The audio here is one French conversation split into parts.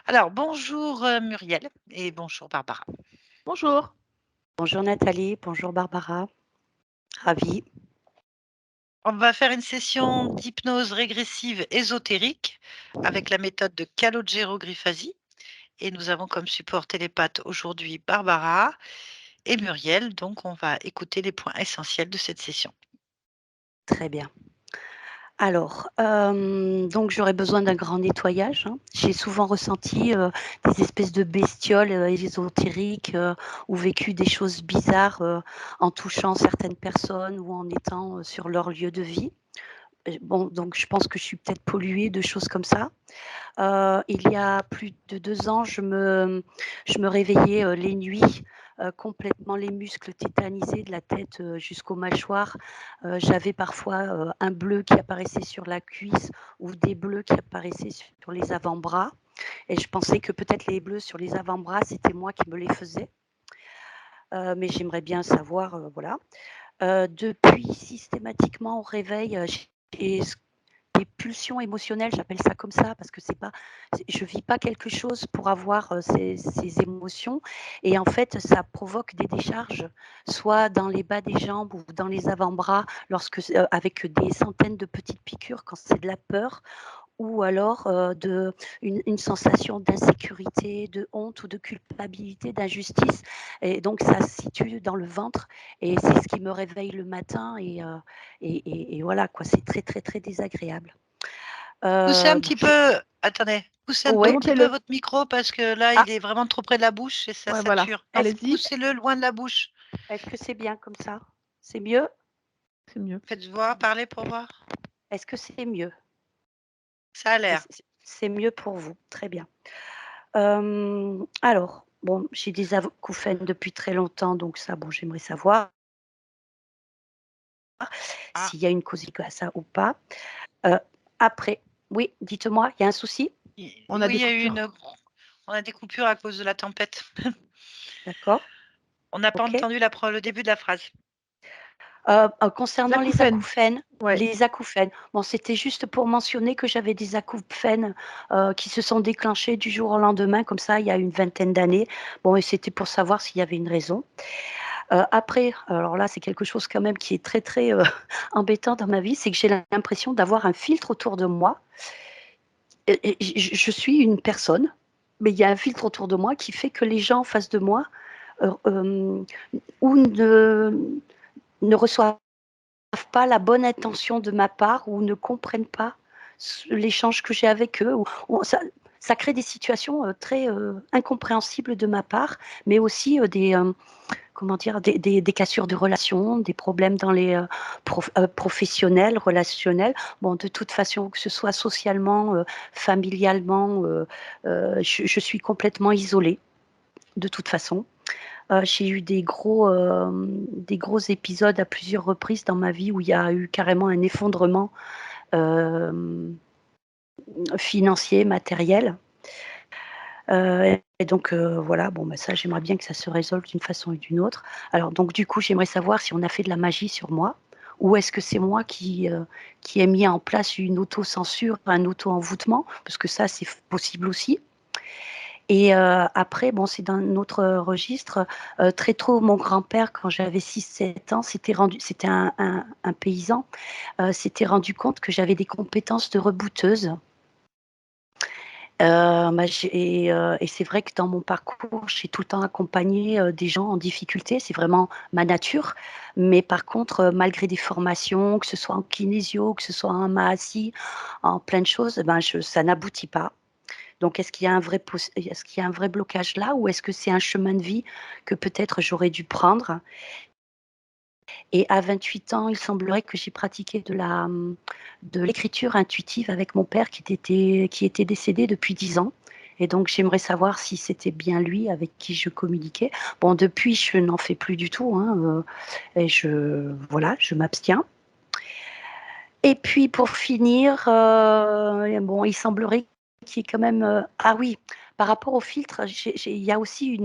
Alors bonjour, Muriel et bonjour Barbara. Bonjour. Bonjour Nathalie, bonjour Barbara, ravie. On va faire une session d'hypnose régressive ésotérique avec la méthode de Calogero Grifasi et nous avons comme support télépathe aujourd'hui Barbara et Muriel, donc on va écouter les points essentiels de cette session. Très bien. Alors, donc j'aurais besoin d'un grand nettoyage, hein. J'ai souvent ressenti, des espèces de bestioles, ésotériques, ou vécu des choses bizarres, en touchant certaines personnes ou en étant, sur leur lieu de vie. Bon, donc je pense que je suis peut-être polluée de choses comme ça. Il y a plus de 2 ans, je me réveillais, les nuits, complètement les muscles tétanisés de la tête, jusqu'aux mâchoires. J'avais parfois, un bleu qui apparaissait sur la cuisse ou des bleus qui apparaissaient sur les avant-bras et je pensais que peut-être les bleus sur les avant-bras, c'était moi qui me les faisais. Mais j'aimerais bien savoir, voilà. Depuis systématiquement au réveil, j'ai des pulsions émotionnelles, j'appelle ça comme ça parce que je vis pas quelque chose pour avoir ces émotions et en fait ça provoque des décharges, soit dans les bas des jambes ou dans les avant-bras, avec des centaines de petites piqûres quand c'est de la peur, ou alors une sensation d'insécurité, de honte ou de culpabilité, d'injustice. Et donc ça se situe dans le ventre et c'est ce qui me réveille le matin et voilà quoi, c'est très très très désagréable. Poussez un Bon, petit peu, attendez, poussez un tout ouais. petit peu Remontez-le. votre micro parce que là Ah, il est vraiment trop près de la bouche et ça Ouais, voilà. sature. Donc Allez-y, poussez-le loin de la bouche. est-ce que c'est bien comme ça? C'est mieux? c'est mieux. Faites voir, parlez pour voir. Est-ce que c'est mieux? Ça a l'air. C'est mieux pour vous, très bien. Alors, bon, j'ai des acouphènes depuis très longtemps, donc ça, bon, j'aimerais savoir Ah, s'il y a une cause à ça ou pas. Heu, Après, oui, dites-moi, il y a un souci? On a oui, des il y a eu coupures. on a des coupures à cause de la tempête. D'accord, On n'a pas OK. entendu le début de la phrase. Les Concernant acouphènes. Ouais. les acouphènes, bon, c'était juste pour mentionner que j'avais des acouphènes, qui se sont déclenchés du jour au lendemain, comme ça, il y a une vingtaine d'années. Bon et c'était pour savoir s'il y avait une raison. Après, alors là, c'est quelque chose quand même qui est très, très, embêtant dans ma vie, c'est que j'ai l'impression d'avoir un filtre autour de moi et je suis une personne, mais il y a un filtre autour de moi qui fait que les gens en face de moi, hem, ou ne reçoivent pas la bonne intention de ma part ou ne comprennent pas l'échange que j'ai avec eux ou ça crée des situations très incompréhensibles de ma part, mais aussi comment dire, des cassures de relations, des problèmes dans les professionnels, relationnels. Bon, de toute façon, que ce soit socialement, familialement, je suis complètement isolée, de toute façon. J'ai eu des gros épisodes à plusieurs reprises dans ma vie où il y a eu carrément un effondrement euh, financier, matériel. Et donc voilà, bon, bah, ça, j'aimerais bien que ça se résolve d'une façon ou d'une autre. Alors donc du coup, j'aimerais savoir si on a fait de la magie sur moi ou est-ce que c'est moi qui ai mis en place une autocensure, un auto-envoûtement, parce que ça, c'est possible aussi. Et après, bon, c'est dans un autre registre. Très tôt, mon grand-père, quand j'avais 6, 7 ans, c'était un paysan, s'était rendu compte que j'avais des compétences de rebouteuse. Et c'est vrai que dans mon parcours, j'ai tout le temps accompagné des gens en difficulté, c'est vraiment ma nature. Mais par contre, malgré des formations, que ce soit en kinésio, que ce soit en MAASI, en plein de choses, ben ça n'aboutit pas. Donc, est-ce qu'il y a un vrai blocage là ou est-ce que c'est un chemin de vie que peut-être j'aurais dû prendre? Et à 28 ans, il semblerait que j'ai pratiqué de l'écriture intuitive avec mon père qui était décédé depuis 10 ans. Et donc, j'aimerais savoir si c'était bien lui avec qui je communiquais. Bon, depuis, je n'en fais plus du tout, hein, et voilà, je m'abstiens. Et puis, pour finir, bon, il semblerait qu'il y ait quand même, ah oui, par rapport au filtre, il y a aussi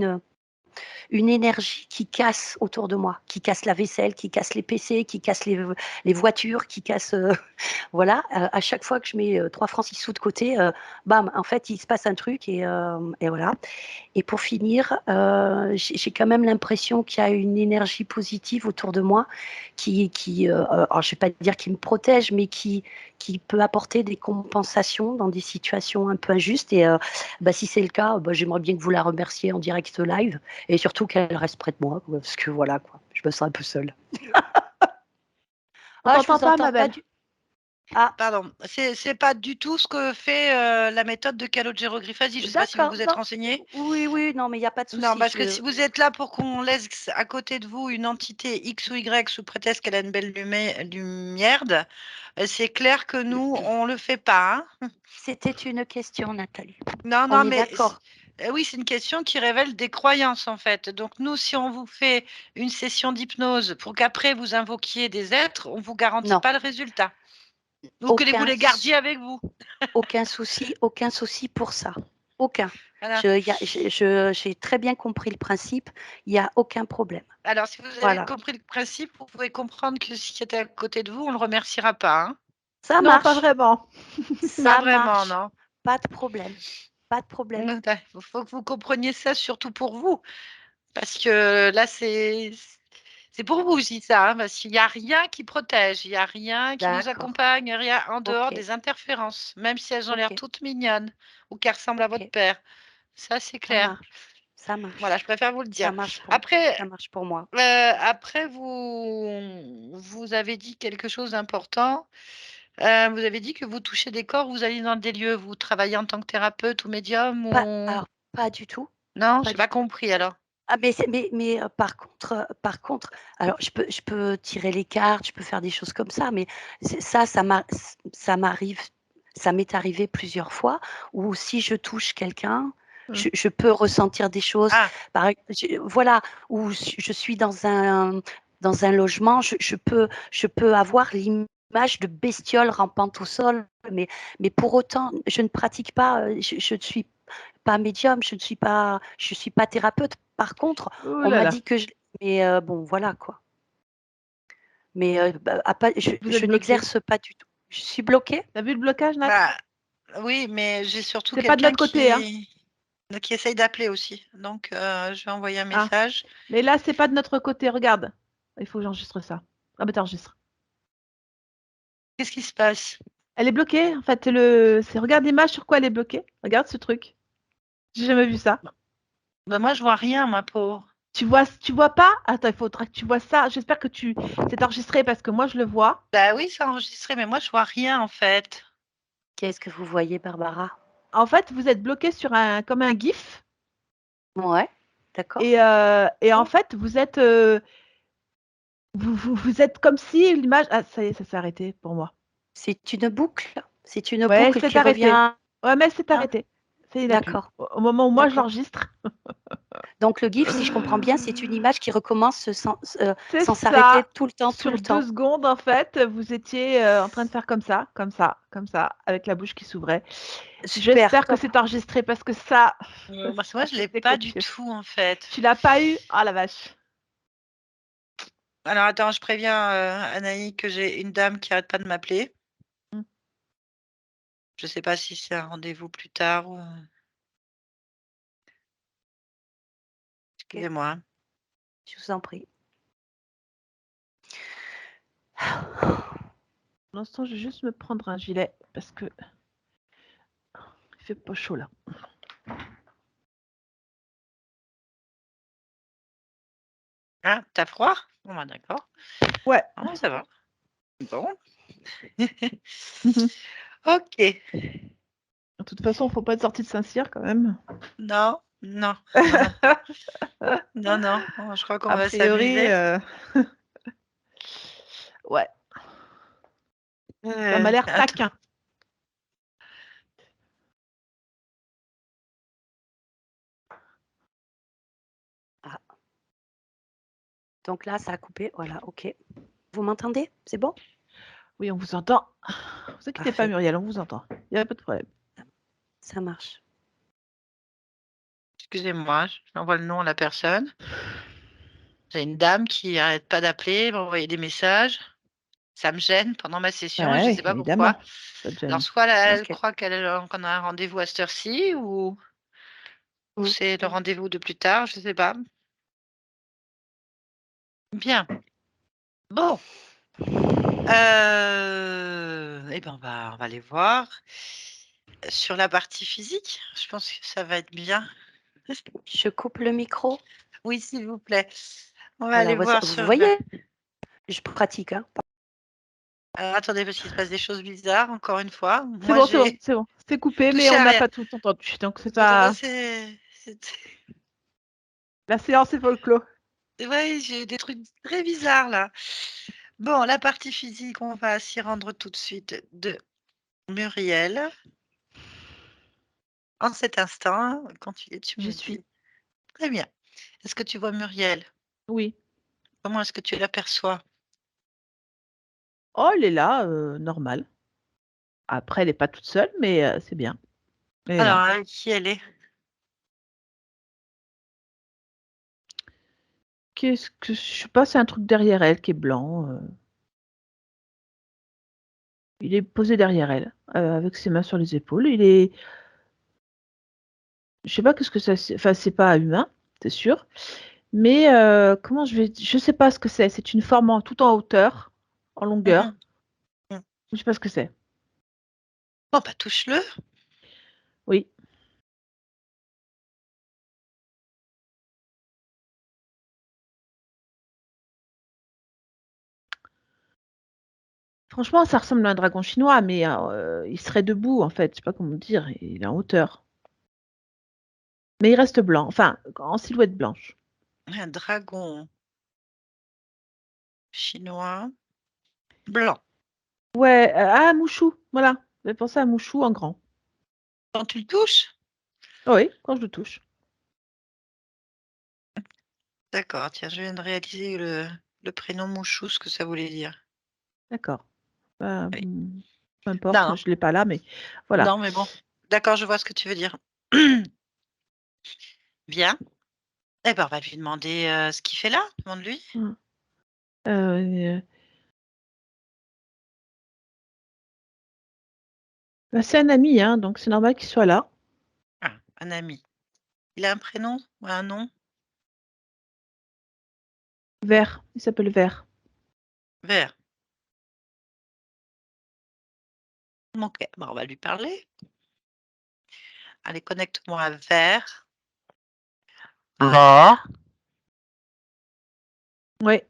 une énergie qui casse autour de moi, qui casse la vaisselle, qui casse les PC, qui casse les voitures, qui casse... voilà, à chaque fois que je mets 3 francs 6 sous de côté, bam, en fait, il se passe un truc et voilà. Et pour finir, j'ai quand même l'impression qu'il y a une énergie positive autour de moi alors je ne vais pas dire qui me protège, mais qui peut apporter des compensations dans des situations un peu injustes. Et si c'est le cas, j'aimerais bien que vous la remerciez en direct live et surtout qu'elle reste près de moi, parce que voilà, quoi, je me sens un peu seule. On Je t'entend vous pas, entends ma pas belle. Ah, Pardon, c'est pas du tout ce que fait la méthode de Calogero Griffasi. Je ne sais pas si vous d'accord, vous êtes non. renseigné. Oui, non, mais il n'y a pas de Non, souci. parce que si vous êtes là pour qu'on laisse à côté de vous une entité X ou Y sous prétexte qu'elle a une belle lumière, c'est clair que nous, on le fait pas. Hein. C'était une question, Nathalie. Non, On non, est mais d'accord. oui, c'est une question qui révèle des croyances en fait. Donc nous, si on vous fait une session d'hypnose pour qu'après vous invoquiez des êtres, on vous garantit Non, pas le résultat. Ou que vous les gardiez avec vous. aucun souci pour ça. Aucun. Voilà. J'ai très bien compris le principe. Il n'y a aucun problème. Alors, si vous avez Voilà. compris le principe, vous pouvez comprendre que si c'était à côté de vous, on ne le remerciera pas. Hein. Ça Non, pas marche. vraiment. Pas Ça vraiment, marche. non. Pas de problème. Pas de problème. Il faut que vous compreniez ça surtout pour vous. Parce que là, c'est pour vous aussi, ça. Hein, parce qu'il n'y a rien qui protège, il n'y a rien qui nous D'accord. accompagne, rien en dehors Ok. des interférences, même si elles ont l'air Ok. toutes mignonnes ou qu'elles ressemblent à votre Ok. père. Ça, c'est Ça clair. marche. Ça marche. Voilà, je préfère vous le Ça dire. marche pour, Après, ça marche pour moi. après vous avez dit quelque chose d'important. Vous avez dit que vous touchez des corps, vous allez dans des lieux, vous travaillez en tant que thérapeute ou médium ou... Alors, pas du tout. Non, je Pas n'ai du pas tout. compris alors. Ah, mais par contre, alors je peux tirer les cartes, je peux faire des choses comme ça, mais ça m'arrive, ça m'est arrivé plusieurs fois où si je touche quelqu'un, je peux ressentir des choses. Ah, Voilà, où je suis dans un logement, je peux avoir l'image de bestioles rampantes au sol, mais pour autant, je ne pratique pas, je ne suis pas médium, je suis pas thérapeute. Par contre, Ouh on là m'a là. dit que mais bon, voilà quoi. Mais Vous êtes je bloqué. n'exerce pas du tout. Je suis bloquée. T'as vu le blocage, Nat? bah oui, mais j'ai surtout C'est pas de quelqu'un notre côté, hein. qui essaye d'appeler aussi. Donc, je vais envoyer un Ah. message. Mais là, c'est pas de notre côté. Regarde. Il faut que j'enregistre ça. Ah, bah, t'enregistres. Qu'est-ce qui se passe? Elle est bloquée. En fait, regarde l'image sur quoi elle est bloquée. Regarde ce truc. J'ai jamais vu ça. Bah, moi, je vois rien, ma pauvre. Tu vois pas? Attends, il faudra que tu vois ça. J'espère que c'est enregistré parce que moi, je le vois. Bah oui, c'est enregistré, mais moi, je vois rien en fait. Qu'est-ce que vous voyez, Barbara? En fait, vous êtes bloqué sur comme un GIF. Ouais, d'accord. Et en fait, vous êtes vous êtes comme si l'image. Ah, ça y est, ça s'est arrêté pour moi. C'est une boucle. C'est une Ouais, boucle c'est qui arrêté. revient. Ouais, mais c'est Hein. arrêté. Il n'a plus. D'accord, Au moment où moi je d'accord. l'enregistre. Donc le GIF, si je comprends bien, c'est une image qui recommence C'est sans s'arrêter ça. tout le temps, tout Sur le 2 temps. secondes, en fait, vous étiez en train de faire comme ça, comme ça, comme ça, avec la bouche qui s'ouvrait. Super, J'espère que top. c'est enregistré parce que ça, Moi, ça je l'ai c'était pas du copieux. tout en fait. Tu l'as pas eu? Ah la vache. Alors, attends, je préviens Anaïs que j'ai une dame qui arrête pas de m'appeler. Hmm. Je sais pas si c'est un rendez-vous plus tard ou... Ok, Excusez-moi. Hein. je vous en prie. Pour l'instant, je vais juste me prendre un gilet parce que il fait pas chaud là. Ah, t'as froid? Bon, bah, d'accord. Ouais. Ah, ça va. Bon. Ok. De toute façon, faut pas être sorti de Saint-Cyr quand même. Non, non, non, non. Non, non. Oh, je crois qu'on A va priori, s'amuser. ouais, ça m'a l'air Attends. taquin. Ah. Donc là, ça a coupé. Voilà, ok. Vous m'entendez? C'est bon? Oui, on vous entend. Vous inquiétez pas, Parfait. Muriel, on vous entend. Il n'y a pas de problème. Ça marche. Excusez-moi, j'envoie le nom à la personne. J'ai une dame qui arrête pas d'appeler, m'envoyer des messages. Ça me gêne pendant ma session et je ne Ouais, sais pas évidemment, pourquoi. ça te Alors, gêne. soit elle Ok. croit qu'on a un rendez-vous à cette heure-ci ou Mm. c'est le rendez-vous de plus tard, je ne sais pas. Bien. Bon. Eh ben, on va aller voir. Sur la partie physique, je pense que ça va être bien. Je coupe le micro. Oui, s'il vous plaît. On va Voilà, aller voir vous sur. voyez, je pratique. Hein. Alors, attendez, parce qu'il se passe des choses bizarres, encore une fois. C'est Moi, bon, c'est bon, j'ai c'est bon. C'est coupé, mais touché on à n'a rien. pas tout entendu. Donc c'est Bon, pas. c'est- La séance est folklore. Ouais, j'ai des trucs très bizarres là. Bon, la partie physique, on va s'y rendre tout de suite de Muriel. En cet instant, quand tu es, tu J'y me suis. dis. Très bien. Est-ce que tu vois Muriel? Oui. Comment est-ce que tu l'aperçois? Oh, elle est là, normal. Après, elle est pas toute seule, mais c'est bien. Elle est Alors, là. avec qui elle est? Qu'est-ce que je sais pas, c'est un truc derrière elle qui est blanc. Il est posé derrière elle, avec ses mains sur les épaules. Je sais pas qu'est-ce que ça c'est enfin, c'est pas humain, c'est sûr, mais comment je sais pas ce que c'est. C'est une forme tout en hauteur, en longueur. Mhm, mhm. Je sais pas ce que c'est. Bon, bah, touche-le. Oui. Franchement, ça ressemble à un dragon chinois, mais il serait debout, en fait, je sais pas comment dire, il est en hauteur. Mais il reste blanc, enfin, en silhouette blanche. Un dragon chinois blanc. Ouais, ah, Mouchou, voilà. J'avais pensé à Mouchou en grand. Quand tu le touches? Oui, quand je le touche. D'accord, tiens, je viens de réaliser le prénom Mouchou, ce que ça voulait dire. D'accord. Oui. Peu importe, Non, je l'ai pas là, mais voilà. non, mais bon. D'accord, je vois ce que tu veux dire. Bien. Eh ben, on va lui demander ce qu'il fait là. Demande-lui. Mmh. Heu, Bah, c'est un ami, hein, donc c'est normal qu'il soit là. Ah, un ami. Il a un prénom ou un nom? Vert, il s'appelle Vert. Vert. Ok, bon, on va lui parler. Allez, connecte-moi à Vert. Vert. Ouais,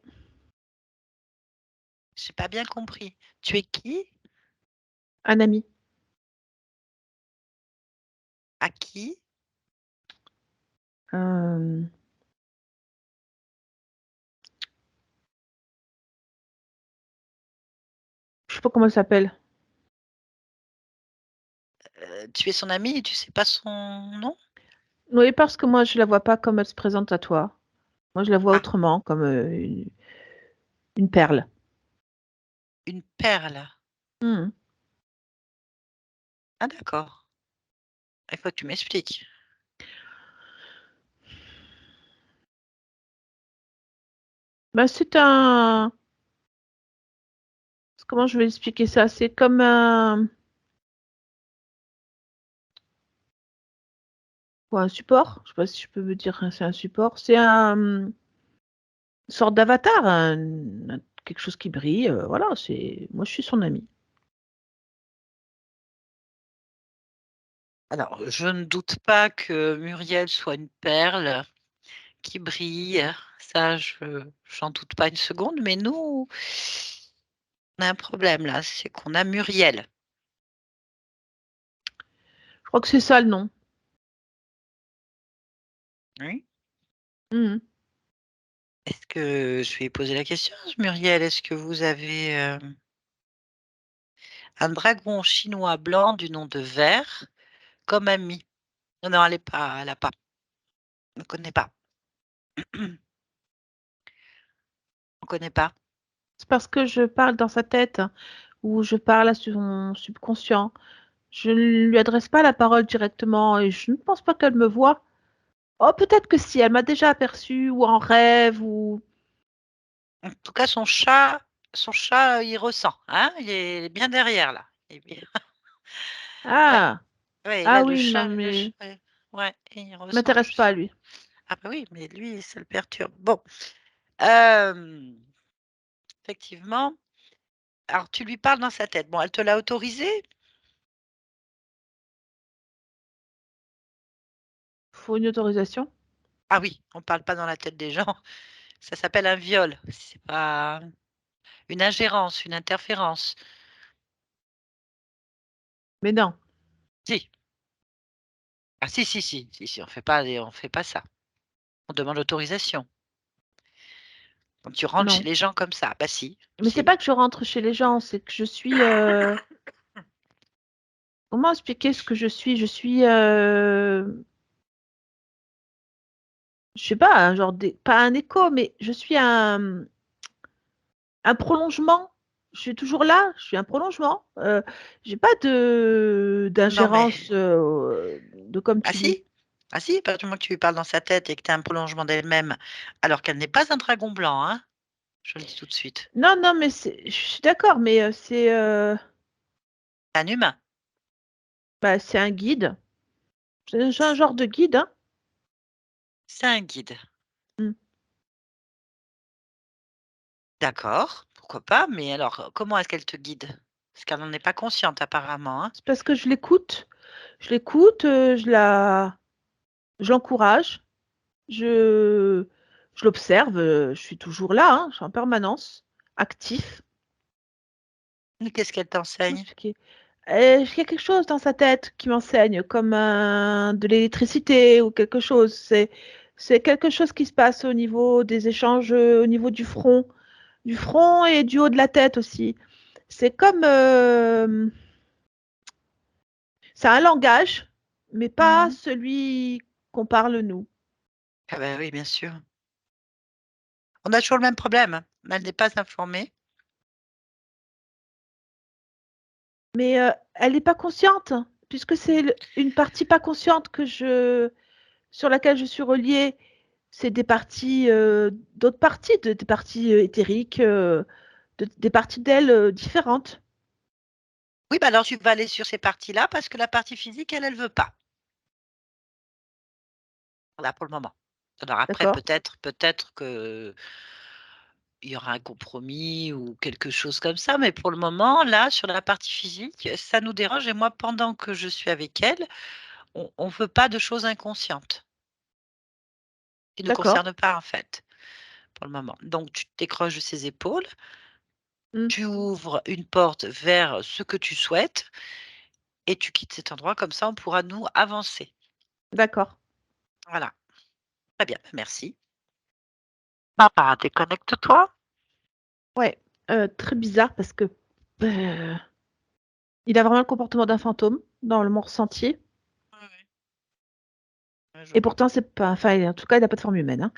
J'ai pas bien compris. Tu es qui? un ami. À qui? Hem, je sais pas comment elle s'appelle. Tu es son ami et tu sais pas son nom? Oui, parce que moi je la vois pas comme elle se présente à toi. Moi je la vois Ah, autrement, comme, une perle. une perle. Mmh. Ah, d'accord. Il faut que tu m'expliques. Bah, c'est un comment je vais expliquer ça? C'est comme un support? Je sais pas si je peux me dire, c'est un support. C'est une sorte d'avatar, quelque chose qui brille, voilà, c'est moi je suis son amie. Alors, je ne doute pas que Muriel soit une perle qui brille. Ça, j'en doute pas une seconde, mais nous, on a un problème là, c'est qu'on a Muriel. Je crois que c'est ça le nom. Oui. Mmh. Est-ce que je vais poser la question, Muriel, est-ce que vous avez un dragon chinois blanc du nom de Vert comme ami? Non, non, elle a pas, on ne connaît pas. On connaît pas. C'est parce que je parle dans sa tête ou je parle à son subconscient. Je ne lui adresse pas la parole directement et je ne pense pas qu'elle me voit. Oh, peut-être que si, elle m'a déjà aperçue, ou en rêve, ou... En tout cas, son chat, il ressent, hein, il est bien derrière là. Ouais, Ah, ouais, ah là le oui, non, chat, mais ouais, il ressent. m'intéresse pas, lui. Ah bah oui, mais lui, ça le perturbe. Bon, euh, effectivement. Alors, tu lui parles dans sa tête. Bon, elle te l'a autorisé? Faut une autorisation. Ah oui, on ne parle pas dans la tête des gens. Ça s'appelle un viol. C'est pas une ingérence, une interférence. Mais non. Si. Ah si, on fait pas ça. On demande l'autorisation. Quand tu rentres chez Non. les gens comme ça, bah Mais c'est si. pas que je rentre chez les gens, c'est que je suis... Comment expliquer ce que je suis? Je suis... Je sais pas, un genre... Pas un écho, mais je suis un prolongement. Je suis toujours là, je suis un prolongement. J'ai pas de Non mais, d'ingérence de comme ah tu dis. si, ah si, à partir du moment que tu lui parles dans sa tête et que tu as un prolongement d'elle-même, alors qu'elle n'est pas un dragon blanc, hein, je le dis tout de suite. Non, non, mais je suis d'accord, mais C'est un humain, bah, c'est un guide. C'est un genre de guide, hein. c'est un guide. Mm. D'accord, pourquoi pas, mais alors comment est-ce qu'elle te guide? Parce qu'elle n'en est pas consciente apparemment, hein. C'est parce que je l'écoute. Je l'écoute, je l'encourage, je l'observe. Je suis toujours là, hein, je suis en permanence, actif. Qu'est-ce qu'elle Comment t'enseigne? expliquer? Il y a quelque chose dans sa tête qui m'enseigne, comme de l'électricité ou quelque chose. C'est quelque chose qui se passe au niveau des échanges, au niveau du front et du haut de la tête aussi. C'est comme, c'est un langage, mais pas Mhm. celui qu'on parle nous. Ah ben oui, bien sûr. On a toujours le même problème, hein. Elle n'est pas informée. Mais elle n'est pas consciente, puisque c'est une partie pas consciente sur laquelle je suis reliée. C'est des parties, d'autres parties, des parties éthériques, des parties d'elle différentes. Oui, bah alors tu vas aller sur ces parties-là parce que la partie physique, elle veut pas. Voilà pour le moment. Alors après, D'accord? peut-être que il y aura un compromis ou quelque chose comme ça, mais pour le moment, là, sur la partie physique, ça nous dérange. Et moi, pendant que je suis avec elle, on veut pas de choses inconscientes qui ne nous D'accord. concernent pas en fait, pour le moment. Donc tu te décroches de ses épaules, Hmm. tu ouvres une porte vers ce que tu souhaites et tu quittes cet endroit. Comme ça, on pourra nous avancer. D'accord. Voilà. Très bien, merci. Barbara, déconnecte-toi. Ouais. Très bizarre parce que euh, il a vraiment le comportement d'un fantôme dans le mon ressenti. Oui, oui. Ouais, je Et vois. pourtant, c'est pas. Enfin, en tout cas, il n'a pas de forme humaine,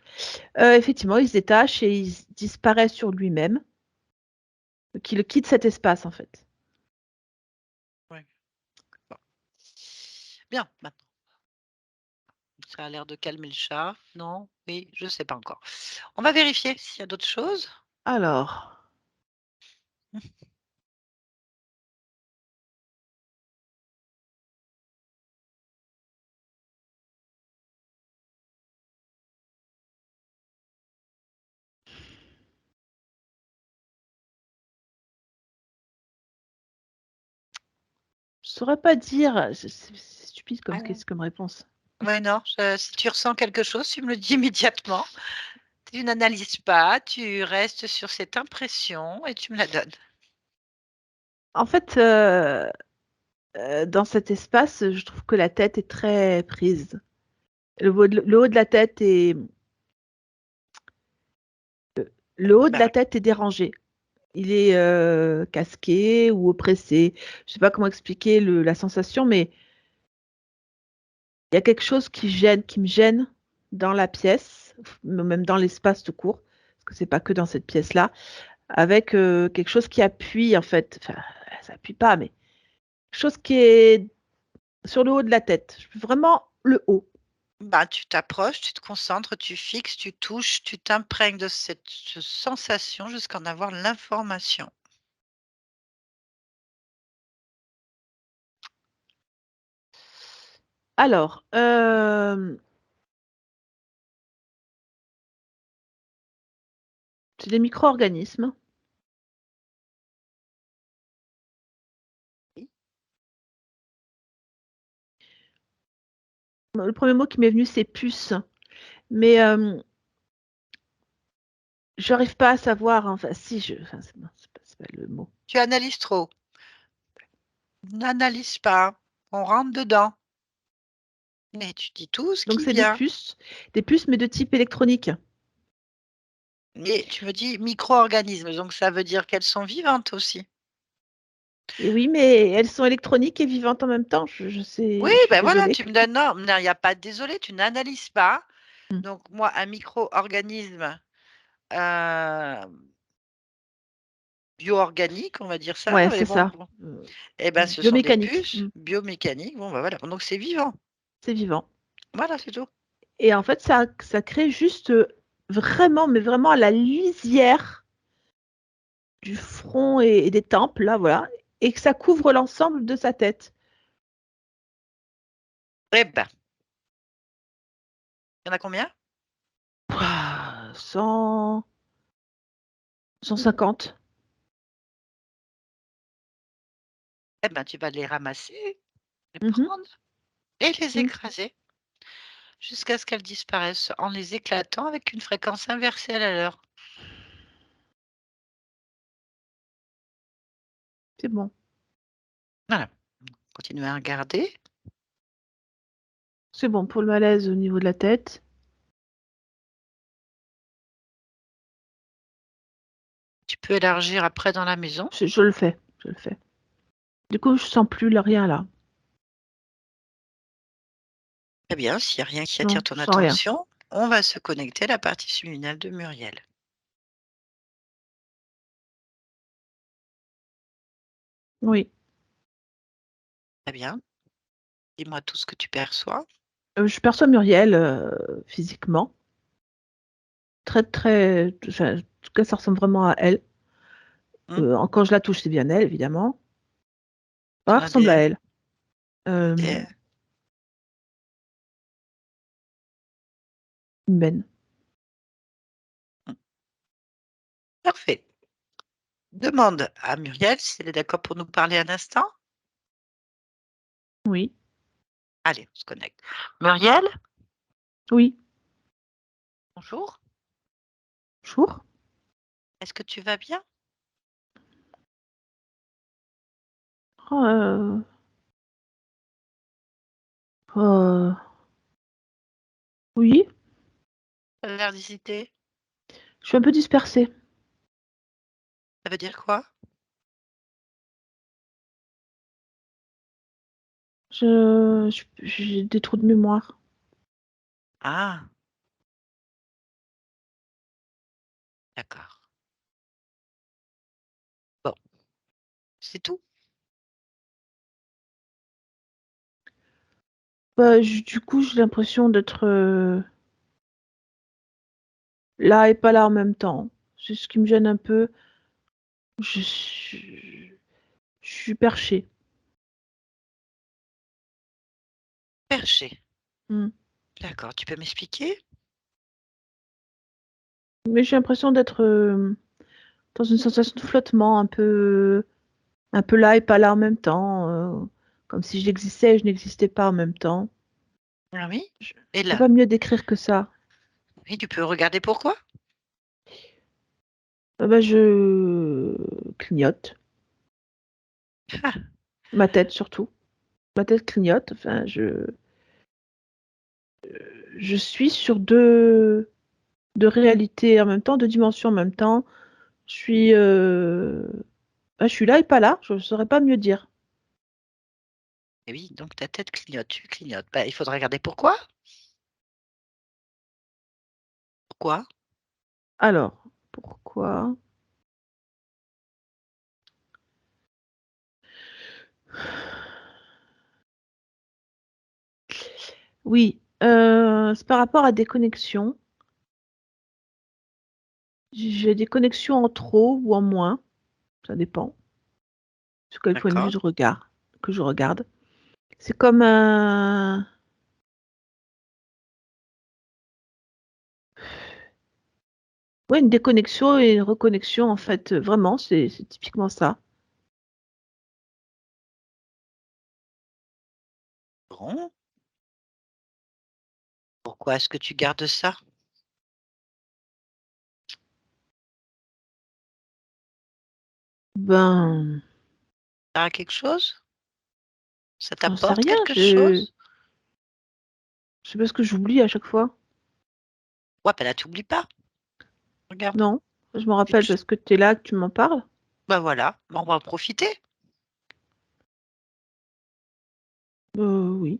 hein. Effectivement, il se détache et il disparaît sur lui-même, qu'il quitte cet espace en fait. Ouais. Bon. Bien, maintenant, ça a l'air de calmer le chat. Non? Oui, je ne sais pas encore. On va vérifier s'il y a d'autres choses. Alors, je saurais pas dire. C'est stupide comme, comme réponse. Oui, non, si tu ressens quelque chose, tu me le dis immédiatement. Tu n'analyses pas, tu restes sur cette impression et tu me la donnes. En fait, dans cet espace, je trouve que la tête est très prise. Le haut de la tête est, le haut de Bah la oui. tête est dérangé. Il est casqué ou oppressé. Je sais pas comment expliquer la sensation, mais il y a quelque chose qui gêne, qui me gêne dans la pièce, même dans l'espace tout court, parce que c'est pas que dans cette pièce-là, avec quelque chose qui appuie en fait. Enfin, ça appuie pas, mais quelque chose qui est sur le haut de la tête. Vraiment le haut. Bah, tu t'approches, tu te concentres, tu fixes, tu touches, tu t'imprègnes de cette sensation jusqu'à en avoir l'information. Alors, c'est des micro-organismes. Oui. Le premier mot qui m'est venu, c'est puce. Mais j'arrive pas à savoir. Enfin, si, enfin, non, c'est pas le mot. Tu analyses trop. N'analyse pas. On rentre dedans. Mais tu dis tout ce Donc, qui c'est vient. des puces, mais de type électronique. Mais tu me dis micro-organismes, donc ça veut dire qu'elles sont vivantes aussi. Et oui, mais elles sont électroniques et vivantes en même temps. Je Oui, sais, je suis ben voilà, désolée. tu me donnes non, il n'y a pas de désolé, tu n'analyses pas. Hmm. Donc moi, un micro-organisme bio-organique, on va dire ça. Ouais, Mais c'est bon, ça. bon. Eh ben, ce sont des Biomécanique. puces biomécaniques. Bon, ben voilà. Donc c'est vivant. C'est vivant. Voilà, c'est tout. Et en fait, ça crée juste vraiment, mais vraiment à la lisière du front et des tempes, là, voilà. Et que ça couvre l'ensemble de sa tête. Eh ben, il y en a combien? Ouah, 150. Eh ben, tu vas les ramasser, les Mhm. prendre et les Mm. écraser jusqu'à ce qu'elles disparaissent en les éclatant avec une fréquence inversée à la leur. C'est bon. Voilà. Continuez à regarder. C'est bon pour le malaise au niveau de la tête. Tu peux élargir après dans la maison. Je le fais. Je le fais. Du coup, je sens plus rien là. Très bien, s'il n'y a rien qui attire Non, ton je sens rien. attention, on va se connecter à la partie subliminale de Muriel. Oui. Très bien. Dis-moi tout ce que tu perçois. Je perçois Muriel physiquement. Très, très. Enfin, en tout cas, ça ressemble vraiment à elle. Hmm. Quand je la touche, c'est bien elle, évidemment. Ton Elle ressemble à ADN. elle. Euh, ADN. humaine. Hmm. Parfait. Demande à Muriel si elle est d'accord pour nous parler un instant. Oui. Allez, on se connecte. Muriel, Oui. bonjour. Bonjour. Est-ce que tu vas bien? Euh, euh, oui. Tu as l'air d'hésiter. Je suis un peu dispersée. Ça veut dire quoi? J'ai des trous de mémoire. Ah, d'accord. Bon, c'est tout. Bah, du coup, j'ai l'impression d'être là et pas là en même temps. C'est ce qui me gêne un peu. Je suis perchée. Perché. Hmm. D'accord. Tu peux m'expliquer? Mais j'ai l'impression d'être dans une sensation de flottement, un peu là et pas là en même temps. Comme si j'existais et je n'existais pas en même temps. Ah oui. Je Et peux là, pas mieux décrire que ça. oui, tu peux regarder pourquoi? Bah, je clignote. Ah, Ma tête surtout. Ma tête clignote. Enfin, je suis sur deux réalités en même temps, deux dimensions en même temps. Je suis, je suis là et pas là. Je ne saurais pas mieux dire. et oui, donc ta tête clignote, tu clignotes. Bah, il faudrait regarder pourquoi. Pourquoi? Alors, pourquoi? Oui. C'est par rapport à des connexions. J'ai des connexions en trop ou en moins, ça dépend, sur quel point de vue D'accord. je regarde. C'est comme un ouais, une déconnexion et une reconnexion en fait, vraiment, c'est typiquement ça. Bon. Pourquoi est-ce que tu gardes ça? Ben, Ça a quelque chose? Ça j'en sais t'apporte rien, quelque je chose? je sais pas ce que j'oublie à chaque fois. Ouais, bah là, t'oublies pas. Regarde. Non, je me Tu rappelle te parce que tu es là, que tu m'en parles. Bah voilà, bah, on va en profiter. Oui,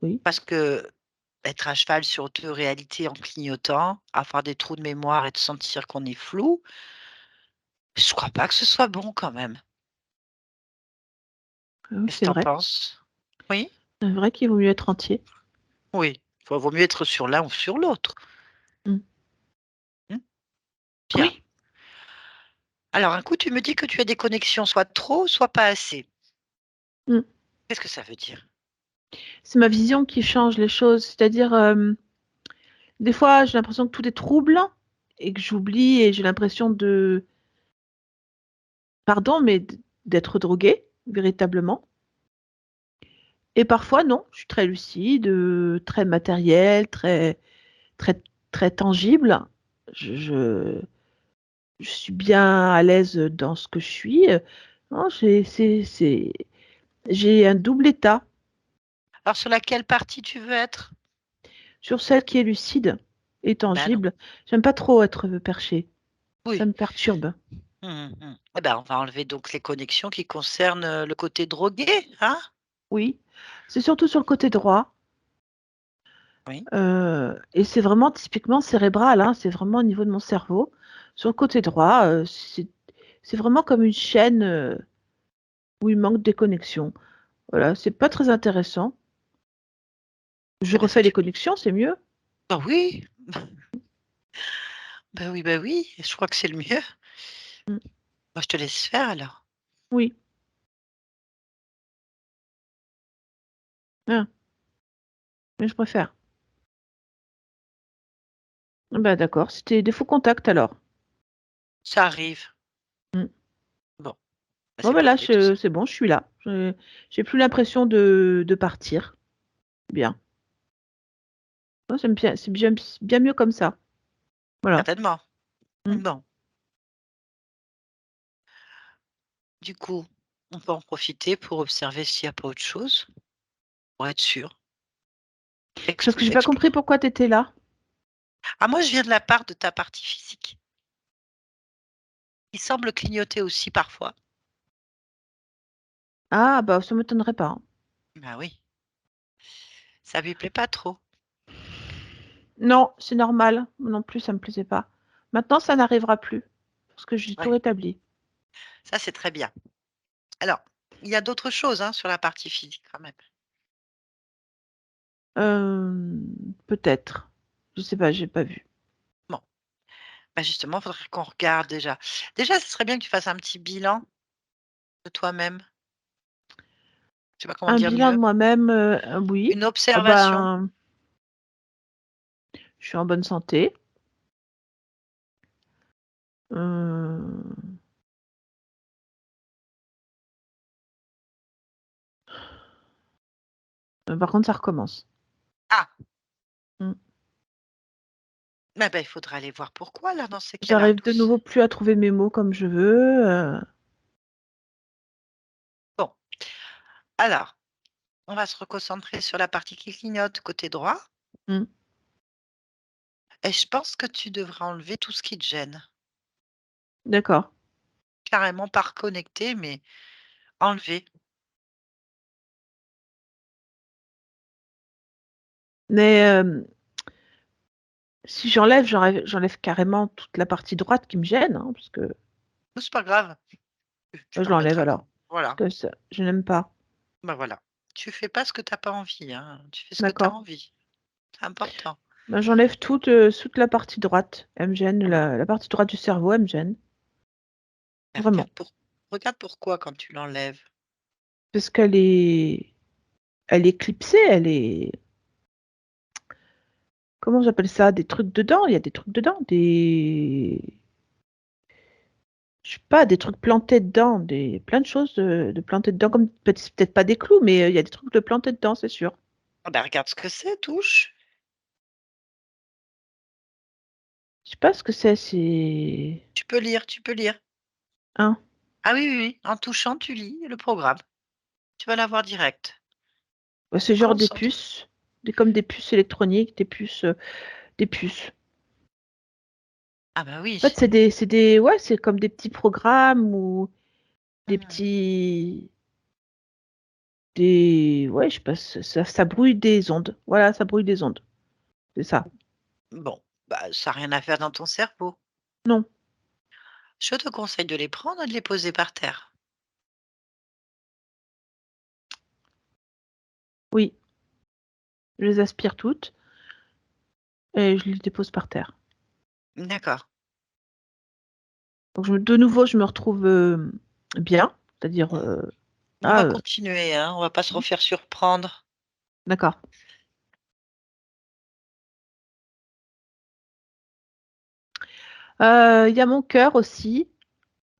oui. Parce que être à cheval sur 2 réalités en clignotant, avoir des trous de mémoire et de sentir qu'on est flou, je crois pas que ce soit bon quand même. Oui, Qu'est-ce que c'est tu en vrai. penses? Oui? C'est vrai qu'il vaut mieux être entier. Oui. Vaut mieux être sur l'un ou sur l'autre. Mmh. Mmh, bien. Oui, Alors un coup, tu me dis que tu as des connexions soit trop, soit pas assez. mmh. Qu'est-ce que ça veut dire? C'est ma vision qui change les choses. C'est-à-dire, des fois, j'ai l'impression que tout est troublant et que j'oublie et j'ai l'impression de pardon, mais d'être droguée, véritablement. Et parfois non, je suis très lucide, très matérielle, très très tangible. Je suis bien à l'aise dans ce que je suis, non, j'ai un double état. Alors sur laquelle partie tu veux être? Sur celle qui est lucide et Ben non. tangible, j'aime pas trop être, perchée. Ça Oui. me perturbe. Eh ben, on va enlever donc les connexions qui concernent, le côté drogué, hein? Oui, c'est surtout sur le côté droit, Oui. et c'est vraiment typiquement cérébral, hein, c'est vraiment au niveau de mon cerveau. Sur le côté droit, c'est vraiment comme une chaîne, où il manque des connexions. Voilà, c'est pas très intéressant. Je Eh ben, refais c'est les une connexions, c'est mieux. bah oui, bah oui, je crois que c'est le mieux. Mmh. Bah, je te laisse faire alors. Oui. Ah, mais je préfère. Bah, d'accord, c'était des faux contacts alors. Ça arrive. Mmh. Bon, bah, Bon, c'est bah, pas là, le but. c'est bon, je suis là. J'ai plus l'impression de partir. Bien. Non, c'est bien mieux comme ça. Voilà. Certainement. Mmh. Bon, du coup, on peut en profiter pour observer s'il y a pas autre chose, pour être sûr. C'est parce que j'ai pas compris pourquoi tu étais là. Ah moi, je viens de la part de ta partie physique. Il semble clignoter aussi parfois. Ah, bah, ça m'étonnerait pas, hein. Bah oui, ça lui plaît pas trop. Non, c'est normal. Moi non plus, ça me plaisait pas. Maintenant, ça n'arrivera plus parce que j'ai tout Ouais, rétabli. ça c'est très bien. Alors, il y a d'autres choses, hein, sur la partie physique quand même. Peut-être. Je sais pas, j'ai pas vu. Bon, bah justement, il faudrait qu'on regarde déjà. Déjà, ce serait bien que tu fasses un petit bilan de toi-même. Je sais pas comment Un dire bilan mieux. de moi-même, oui. Une Ah observation. ben, je suis en bonne santé. Heu, par contre, ça recommence. Ah! Mmh. Bah, il faudra aller voir pourquoi là, dans ces cas-là, J'arrive de nouveau plus à trouver mes mots comme je veux, bon, alors, on va se reconcentrer sur la partie qui clignote côté droit mmh, et je pense que tu devrais enlever tout ce qui te gêne. d'accord. Carrément pas reconnecter, mais enlever. Mais, si j'enlève carrément toute la partie droite qui me gêne, hein, parce que Mais c'est pas grave, tu je t'en l'enlève remettras alors, quand voilà, parce que ça je n'aime pas. bah, voilà. Tu fais pas ce que tu as pas envie, hein. Tu fais ce que tu as D'accord. envie. C'est important. Ben, j'enlève toute la partie droite. Elle me gêne. La partie droite du cerveau, elle me gêne. Mais Vraiment. regarde pourquoi quand tu l'enlèves. Parce qu'elle est clipsée, elle est. Comment j'appelle ça? Des trucs dedans. Il y a des trucs dedans. Je sais pas, des trucs plantés dedans. Plein de choses de plantés dedans. Comme peut-être pas des clous, mais il y a des trucs de plantés dedans, c'est sûr. Ah bah, regarde ce que c'est, touche. Je sais pas ce que c'est. Tu peux lire, tu peux lire. Hein? Ah oui, oui, oui, en touchant, tu lis le programme. Tu vas l'avoir direct. Ouais, c'est genre des Concentre. puces. Comme des puces électroniques, des puces. Des puces. Ah bah oui. En fait, ouais, c'est comme des petits programmes ou des Mmh. petits, ouais, je sais pas, ça brouille des ondes. Voilà, ça brouille des ondes. C'est ça. Bon, bah, ça a rien à faire dans ton cerveau. Non, Je te conseille de les prendre et de les poser par terre. oui, je les aspire toutes et je les dépose par terre. D'accord. Donc de nouveau, je me retrouve bien, c'est-à-dire On va ah, continuer, hein, on va pas se refaire surprendre. d'accord. Il y a mon cœur aussi.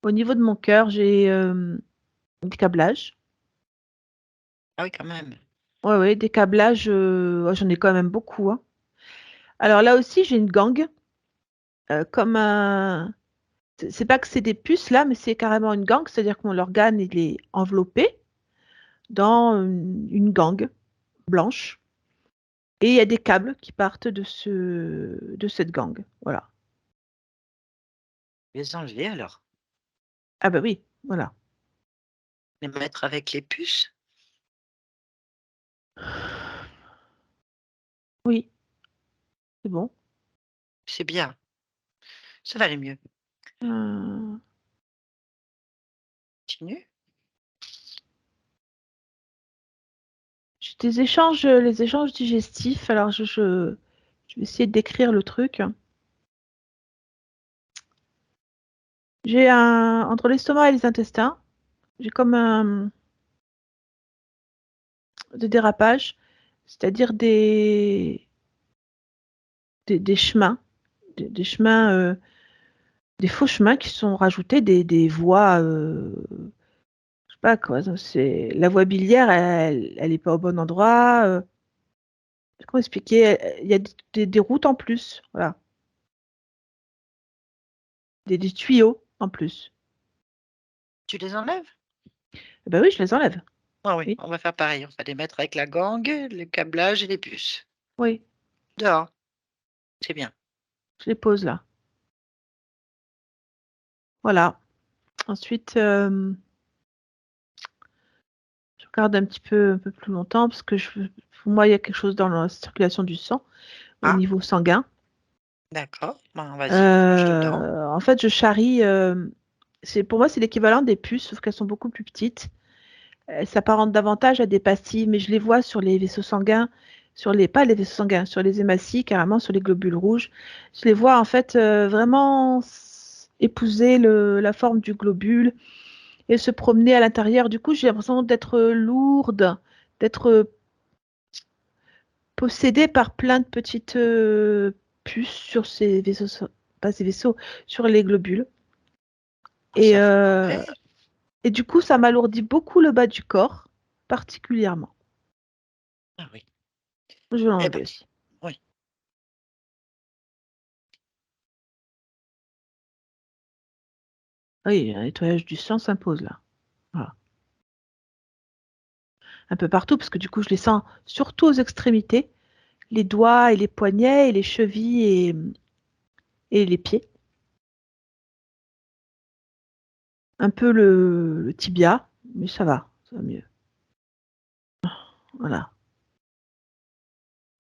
Au niveau de mon cœur, j'ai des câblages. Ah oui, quand même. Ouais, ouais, des câblages. Ouais, j'en ai quand même beaucoup, hein. Alors là aussi, j'ai une gangue, comme un. C'est pas que c'est des puces là, mais c'est carrément une gangue, c'est-à-dire que mon organe il est enveloppé dans une gangue blanche et il y a des câbles qui partent de cette gangue. Voilà. Les enlever alors. Ah bah oui, voilà. Les mettre avec les puces. Oui, c'est bon. C'est bien. Ça va aller mieux. Euh, Continue. j'ai des échanges, les échanges digestifs. Alors je vais essayer de décrire le truc. J'ai un entre l'estomac et les intestins, j'ai comme un des dérapages, c'est-à-dire des chemins, des chemins, des faux chemins qui sont rajoutés, des voies, je sais pas quoi, c'est la voie biliaire, elle est pas au bon endroit. Comment expliquer? Il y a des routes en plus, voilà, des tuyaux en plus. Tu les enlèves? Eh ben oui, je les enlève. Ah oui, Oui, on va faire pareil. On va les mettre avec la gangue, le câblage et les puces. oui, Dehors, c'est bien. je les pose là. Voilà. Ensuite, je regarde un peu plus longtemps parce que pour moi, il y a quelque chose dans la circulation du sang au Ah, niveau sanguin. d'accord. Ben, vas-y, plonge dedans. En fait, je charrie. Pour moi, c'est l'équivalent des puces, sauf qu'elles sont beaucoup plus petites. Elles s'apparentent davantage à des pastilles, mais je les vois sur les vaisseaux sanguins, pas les vaisseaux sanguins, sur les hématies, carrément sur les globules rouges. Je les vois en fait vraiment épouser la forme du globule et se promener à l'intérieur. Du coup, j'ai l'impression d'être lourde, d'être possédée par plein de petites puces sur ces vaisseaux, pas ces vaisseaux, sur les globules. Ah, Et, ça fait euh, peur. et du coup, ça m'alourdit beaucoup le bas du corps, particulièrement. Ah oui. Je vais Eh ben, l'enlever aussi. oui. Oui, un nettoyage du sang s'impose là. Voilà. Un peu partout, parce que du coup, je les sens surtout aux extrémités, les doigts et les poignets et les chevilles et les pieds. Un peu le tibia, mais ça va mieux. Voilà,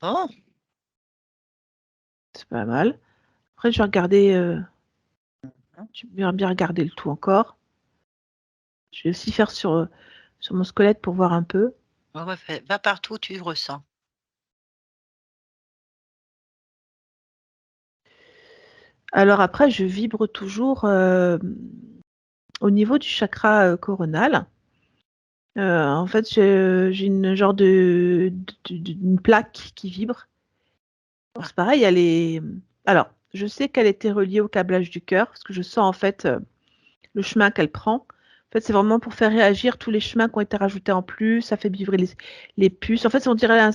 Oh, c'est pas mal. Après, je vais regarder, hein, je vais bien regarder le tout encore. Je vais aussi faire sur mon squelette pour voir un peu. Ouais, va partout où tu le ressens. Alors après, je vibre toujours au niveau du chakra coronal. En fait, j'ai une genre d'une plaque qui vibre. Alors, Ah, c'est pareil, alors, je sais qu'elle était reliée au câblage du cœur, parce que je sens en fait le chemin qu'elle prend. En fait, c'est vraiment pour faire réagir tous les chemins qui ont été rajoutés en plus. Ça fait vibrer les puces. En fait, on dirait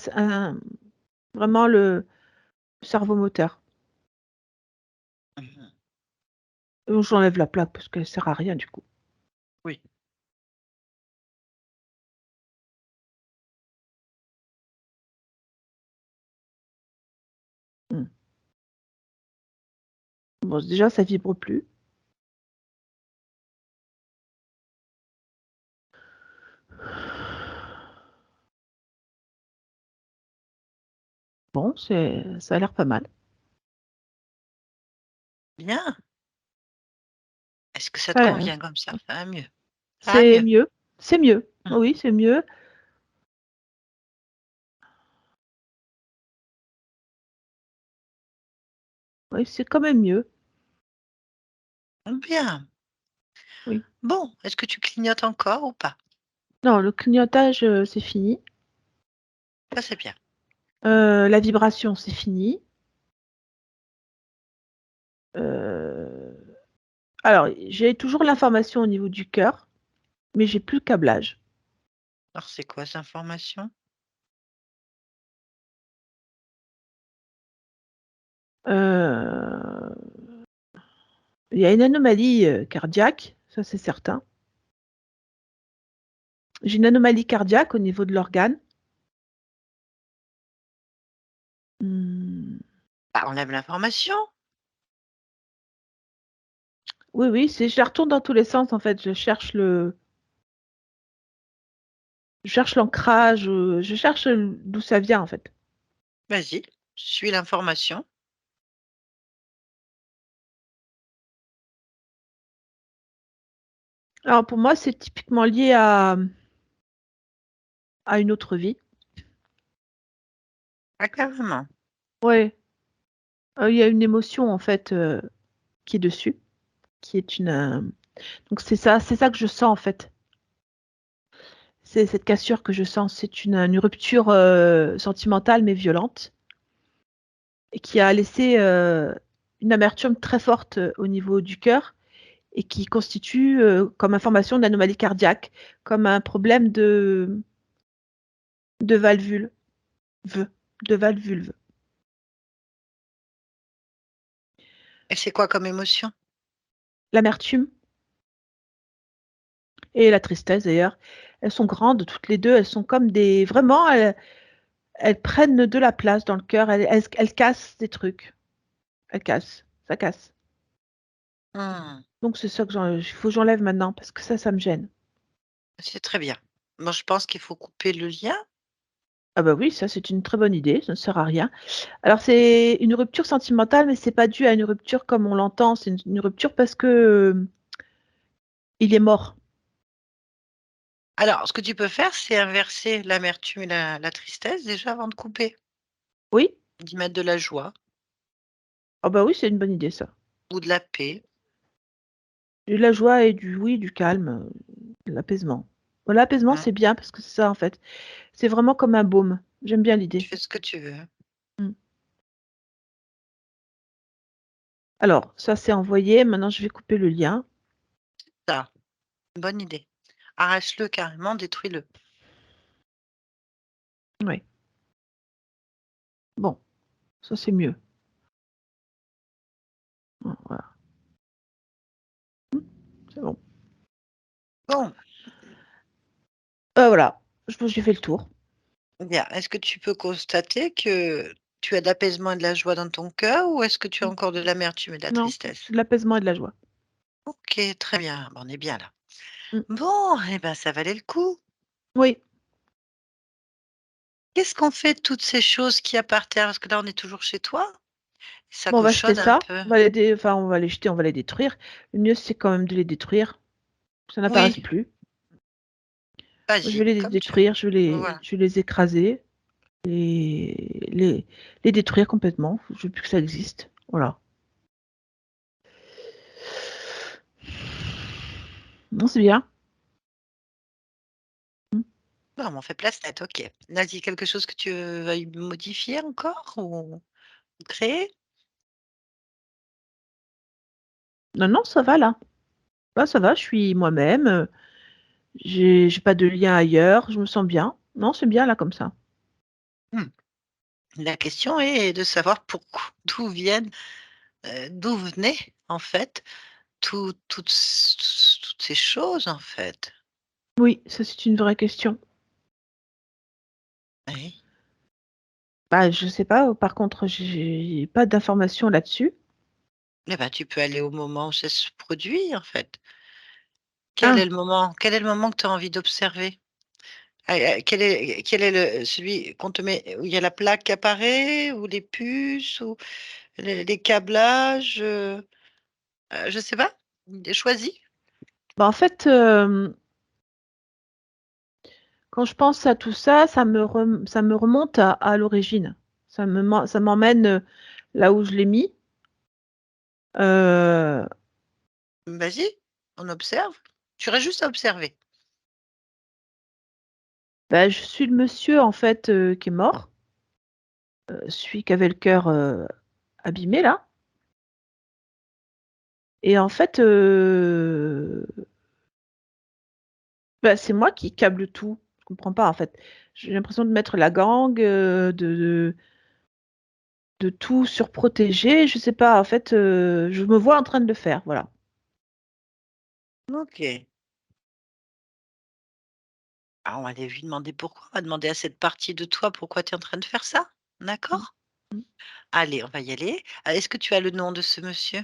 vraiment le cerveau moteur. mhm. Donc, j'enlève la plaque parce qu'elle sert à rien du coup. Oui. Hmm. Bon, déjà, ça vibre plus. Bon, ça a l'air pas mal. Bien. Est-ce que ça te Ouais, convient comme ça? Ça va mieux. Ça va c'est mieux. mieux. C'est mieux. Mm. Oui, c'est mieux. Oui, c'est quand même mieux. Bien. Oui. Bon, est-ce que tu clignotes encore ou pas? Non, le clignotage, c'est fini. Ça, c'est bien. La vibration, c'est fini. Euh, Alors, j'ai toujours l'information au niveau du cœur, mais j'ai plus le câblage. Alors, c'est quoi cette information? Euh, Il y a une anomalie cardiaque, ça c'est certain. J'ai une anomalie cardiaque au niveau de l'organe. Hmm. Bah, enlève l'information. Oui, oui, je la retourne dans tous les sens en fait. Je cherche l'ancrage, je cherche d'où ça vient en fait. Vas-y, suis l'information. Alors pour moi, c'est typiquement lié à une autre vie. Ah, carrément. Ouais, il y a une émotion en fait qui est dessus, qui est donc c'est ça que je sens en fait. C'est cette cassure que je sens. C'est une rupture sentimentale mais violente et qui a laissé une amertume très forte au niveau du cœur et qui constitue comme information d'anomalie cardiaque, comme un problème de valvule, v- de valvulve. Et c'est quoi comme émotion? L'amertume et la tristesse d'ailleurs, elles sont grandes toutes les deux. Elles sont comme des vraiment, elles prennent de la place dans le cœur. Elles cassent des trucs. Elles cassent, ça casse. Hmm, Donc c'est ça il faut que j'enlève maintenant parce que ça me gêne. c'est très bien. Moi, je pense qu'il faut couper le lien. Ah bah oui, ça c'est une très bonne idée, ça ne sert à rien. Alors c'est une rupture sentimentale, mais c'est pas dû à une rupture comme on l'entend, c'est une rupture parce que il est mort. Alors, ce que tu peux faire, c'est inverser l'amertume et la tristesse déjà avant de couper. Oui? D'y mettre de la joie Ah bah oui, c'est une bonne idée ça. ou de la paix. De la joie et du calme, de l'apaisement. Bon, l'apaisement Hein. c'est bien parce que c'est ça en fait. C'est vraiment comme un baume. J'aime bien Tu l'idée. fais ce que tu veux. Mm. Alors, ça c'est envoyé, maintenant je vais couper le lien. Ça, bonne idée. Arrache-le carrément, détruis-le. Oui. Bon, ça c'est mieux. Voilà. C'est bon. Bon, Voilà, je pense que j'ai fait le tour. bien. Est-ce que tu peux constater que tu as de l'apaisement et de la joie dans ton cœur ou est-ce que tu as Mm. encore de l'amertume et de la Non, tristesse? de l'apaisement et de la joie. Ok, très bien. Bon, on est bien là. Mm. Bon, eh ben, ça valait le coup. Oui. Qu'est-ce qu'on fait de toutes ces choses qu'il y a par terre? Parce que là, on est toujours chez toi. Ça Bon, on va jeter cochonne un ça. peu. Enfin, on va les jeter, on va les détruire. Le mieux, c'est quand même de les détruire. Ça n'apparaisse Oui, plus. Je Vas-y, vais les comme tu veux. détruire, Voilà. je vais les écraser, les détruire complètement. Je veux plus que ça existe. Voilà. Non, c'est bien. Non, mais on fait place nette, ok. Vas-y, quelque chose que tu vas modifier encore ou créer? Non, non, ça va là. Là, ça va, je suis moi-même. J'ai pas de lien ailleurs. Je me sens bien. Non, c'est bien là comme ça. Hmm. La question est de savoir pourquoi, d'où venaient en fait toutes ces choses en fait. Oui, ça c'est une vraie question. Oui. Bah, je sais pas. Par contre, j'ai pas d'informations là-dessus. Eh ben, tu peux aller au moment où ça se produit en fait. Quel est Ah, le moment? Quel est le moment que tu as envie d'observer? Quel est celui qu'on te met où il y a la plaque qui apparaît, ou les puces, ou les câblages, je sais pas. Choisis. bah en fait, quand je pense à tout ça, ça me remonte à l'origine. Ça m'emmène là où je l'ai mis. Euh, Vas-y, on observe. Tu restes juste à observer. Bah, je suis le monsieur en fait qui est mort, celui qui avait le cœur abîmé là. Et en fait, bah, c'est moi qui câble tout. Je comprends pas en fait. J'ai l'impression de mettre la gang, de tout surprotéger. Je sais pas. En fait, je me vois en train de le faire. Voilà. Ok. Ah, on va aller lui demander pourquoi. On va demander à cette partie de toi pourquoi tu es en train de faire ça. Mm, D'accord? mm. Allez, on va y aller. Est-ce que tu as le nom de ce monsieur?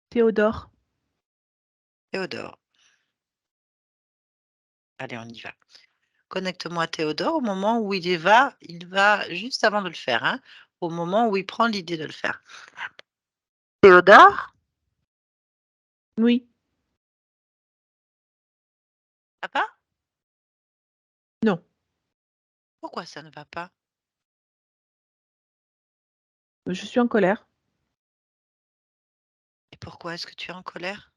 Théodore. Théodore. Allez, on y va. Connecte-moi à Théodore au moment où il va juste avant de le faire, hein, au moment où il prend l'idée de le faire. Théodore? Oui. Papa? Non. Pourquoi ça ne va pas? Je suis en colère Et pourquoi est-ce que tu es en colère?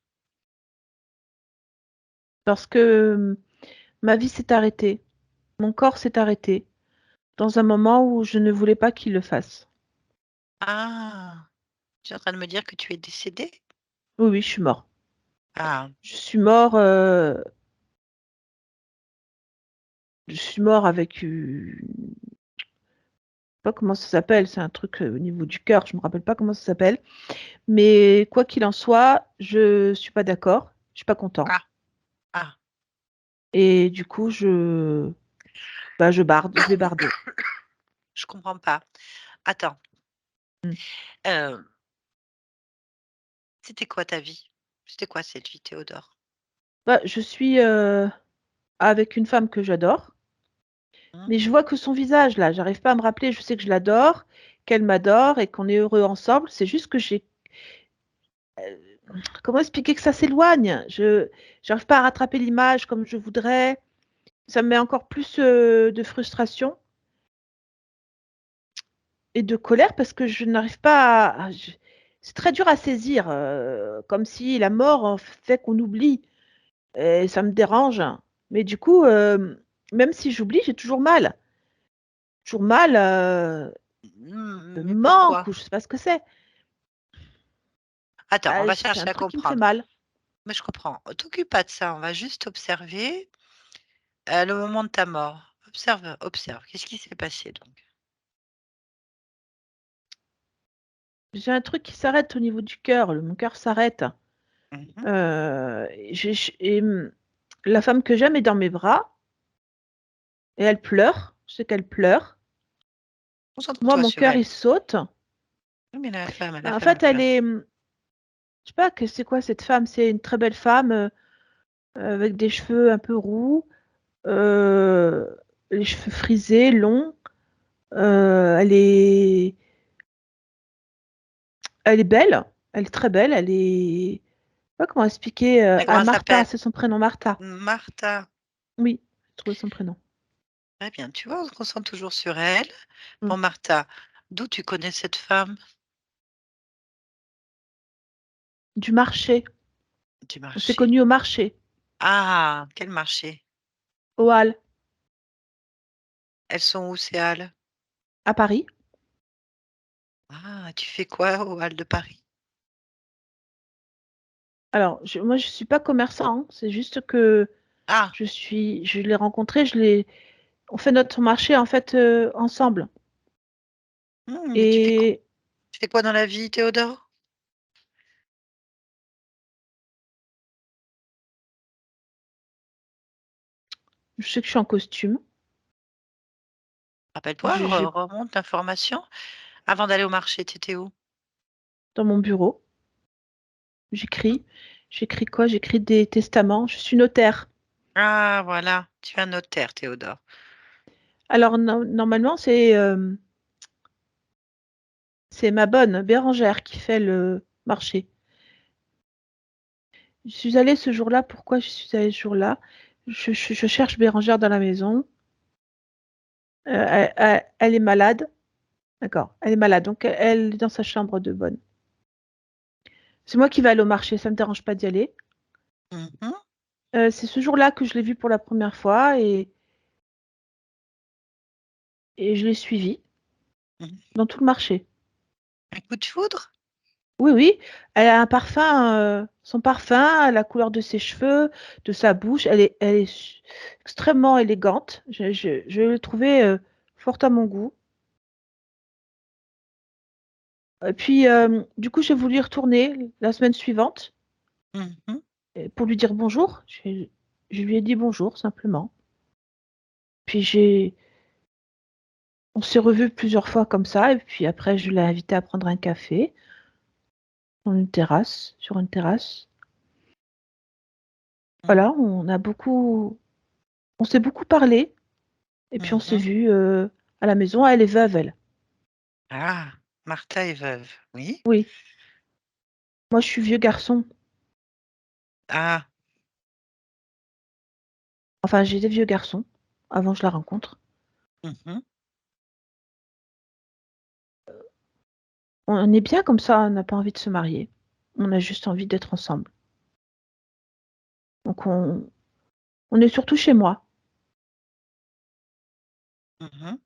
parce que ma vie s'est arrêtée. Mon corps s'est arrêté dans un moment où je ne voulais pas qu'il le fasse. Ah, tu es en train de me dire que tu es décédé? Oui, oui, je suis mort. Ah, Je suis mort. Je suis mort avec pas comment ça s'appelle, c'est un truc au niveau du cœur, je me rappelle pas comment ça s'appelle. Mais quoi qu'il en soit, je suis pas d'accord, je suis pas content. ah, ah. Et du coup, je barde, je vais barder. Je comprends pas. Attends, Mm. euh, c'était quoi ta vie? C'était quoi cette vie, Théodore? Bah, je suis avec une femme que j'adore, Hmm. mais je vois que son visage là, j'arrive pas à me rappeler, je sais que je l'adore, qu'elle m'adore et qu'on est heureux ensemble. C'est juste que j'ai comment expliquer que ça s'éloigne? Je j'arrive pas à rattraper l'image comme je voudrais. Ça me met encore plus de frustration et de colère parce que je n'arrive pas c'est très dur à saisir, comme si la mort fait qu'on oublie. Et ça me dérange. Mais du coup, même si j'oublie, j'ai toujours mal. Toujours mal, de Mais pourquoi? manque ou je sais pas ce que c'est. Attends, on va C'est un chercher à truc qui me fait comprendre. mal. Mais je comprends. T'occupe pas de ça, on va juste observer le moment de ta mort. Observe, observe. Qu'est-ce qui s'est passé donc? J'ai un truc qui s'arrête au niveau du cœur. Mon cœur s'arrête. Mhm. La femme que j'aime est dans mes bras et elle pleure. Je sais qu'elle pleure. Moi, Concentre-toi mon sur cœur, elle. il saute. Oui, mais la En femme, fait, elle pleure. je sais pas que c'est quoi cette femme. C'est une très belle femme avec des cheveux un peu roux, euh, les cheveux frisés, longs. Elle elle est belle. Elle est très belle. Elle est, je sais pas comment expliquer. Et comment elle Martha, s'appelle? c'est son prénom, Martha. Martha. Oui, j'ai trouvé son prénom. Très bien. Tu vois, on se concentre toujours sur elle. Bon, Mm. Martha, d'où tu connais cette femme Du marché. du On s'est marché? connus au marché, Ah, quel marché? au Halles, Elles sont où, ces halles? à Paris. Ah, tu fais quoi aux halles de Paris? Alors, moi, je suis pas commerçant, hein. C'est juste que Ah, je l'ai rencontré, on fait notre marché en fait ensemble. mais Et tu fais quoi dans la vie, Théodore? je sais que je suis en costume. Rappelle-toi, Je remonte l'information. Avant d'aller au marché, tu étais où? dans mon bureau, j'écris. J'écris quoi? J'écris des testaments. Je suis notaire. Ah, voilà, tu es un notaire, Théodore. Alors normalement, c'est ma bonne Bérangère qui fait le marché. Je suis allée ce jour-là. Pourquoi je suis allée ce jour-là? Je cherche Bérangère dans la maison. Elle est malade. D'accord. Elle est malade. Donc elle est dans sa chambre de bonne. C'est moi qui vais aller au marché. Ça me dérange pas d'y aller. Mhm, C'est ce jour-là que je l'ai vue pour la première fois et je l'ai suivie mhm. dans tout le marché. Un coup de foudre? Oui, oui. Elle a un parfum. Son parfum, la couleur de ses cheveux, de sa bouche. Elle est extrêmement élégante. Je l'ai trouvée fort à mon goût. Et puis, du coup, j'ai voulu y retourner la semaine suivante Mhm. pour lui dire bonjour. Je lui ai dit bonjour, simplement. Puis on s'est revus plusieurs fois comme ça. Et puis après, je l'ai invité à prendre un café sur une terrasse. Voilà, on s'est beaucoup parlé. Et puis on s'est Mhm. vus à la maison. Elle est veuve, elle. Ah, Martha est veuve, oui. Oui. Moi, je suis vieux garçon. Ah, Enfin, j'étais vieux garçon avant que je la rencontre. mhm. On est bien comme ça. On n'a pas envie de se marier. On a juste envie d'être ensemble. Donc on est surtout chez moi. Mhm.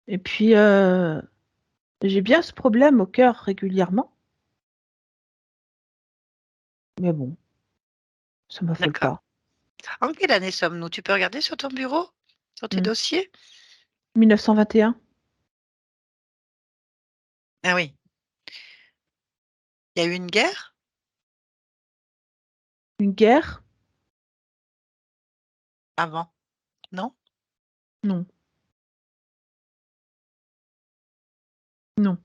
Et puis, j'ai bien ce problème au cœur régulièrement. Mais bon, ça m'affole D'accord. pas. En quelle année sommes-nous? Tu peux regarder sur ton bureau, sur tes Hmm. dossiers? 1921. Ah oui. Il y a eu une guerre Une guerre? avant, non? Non. Non.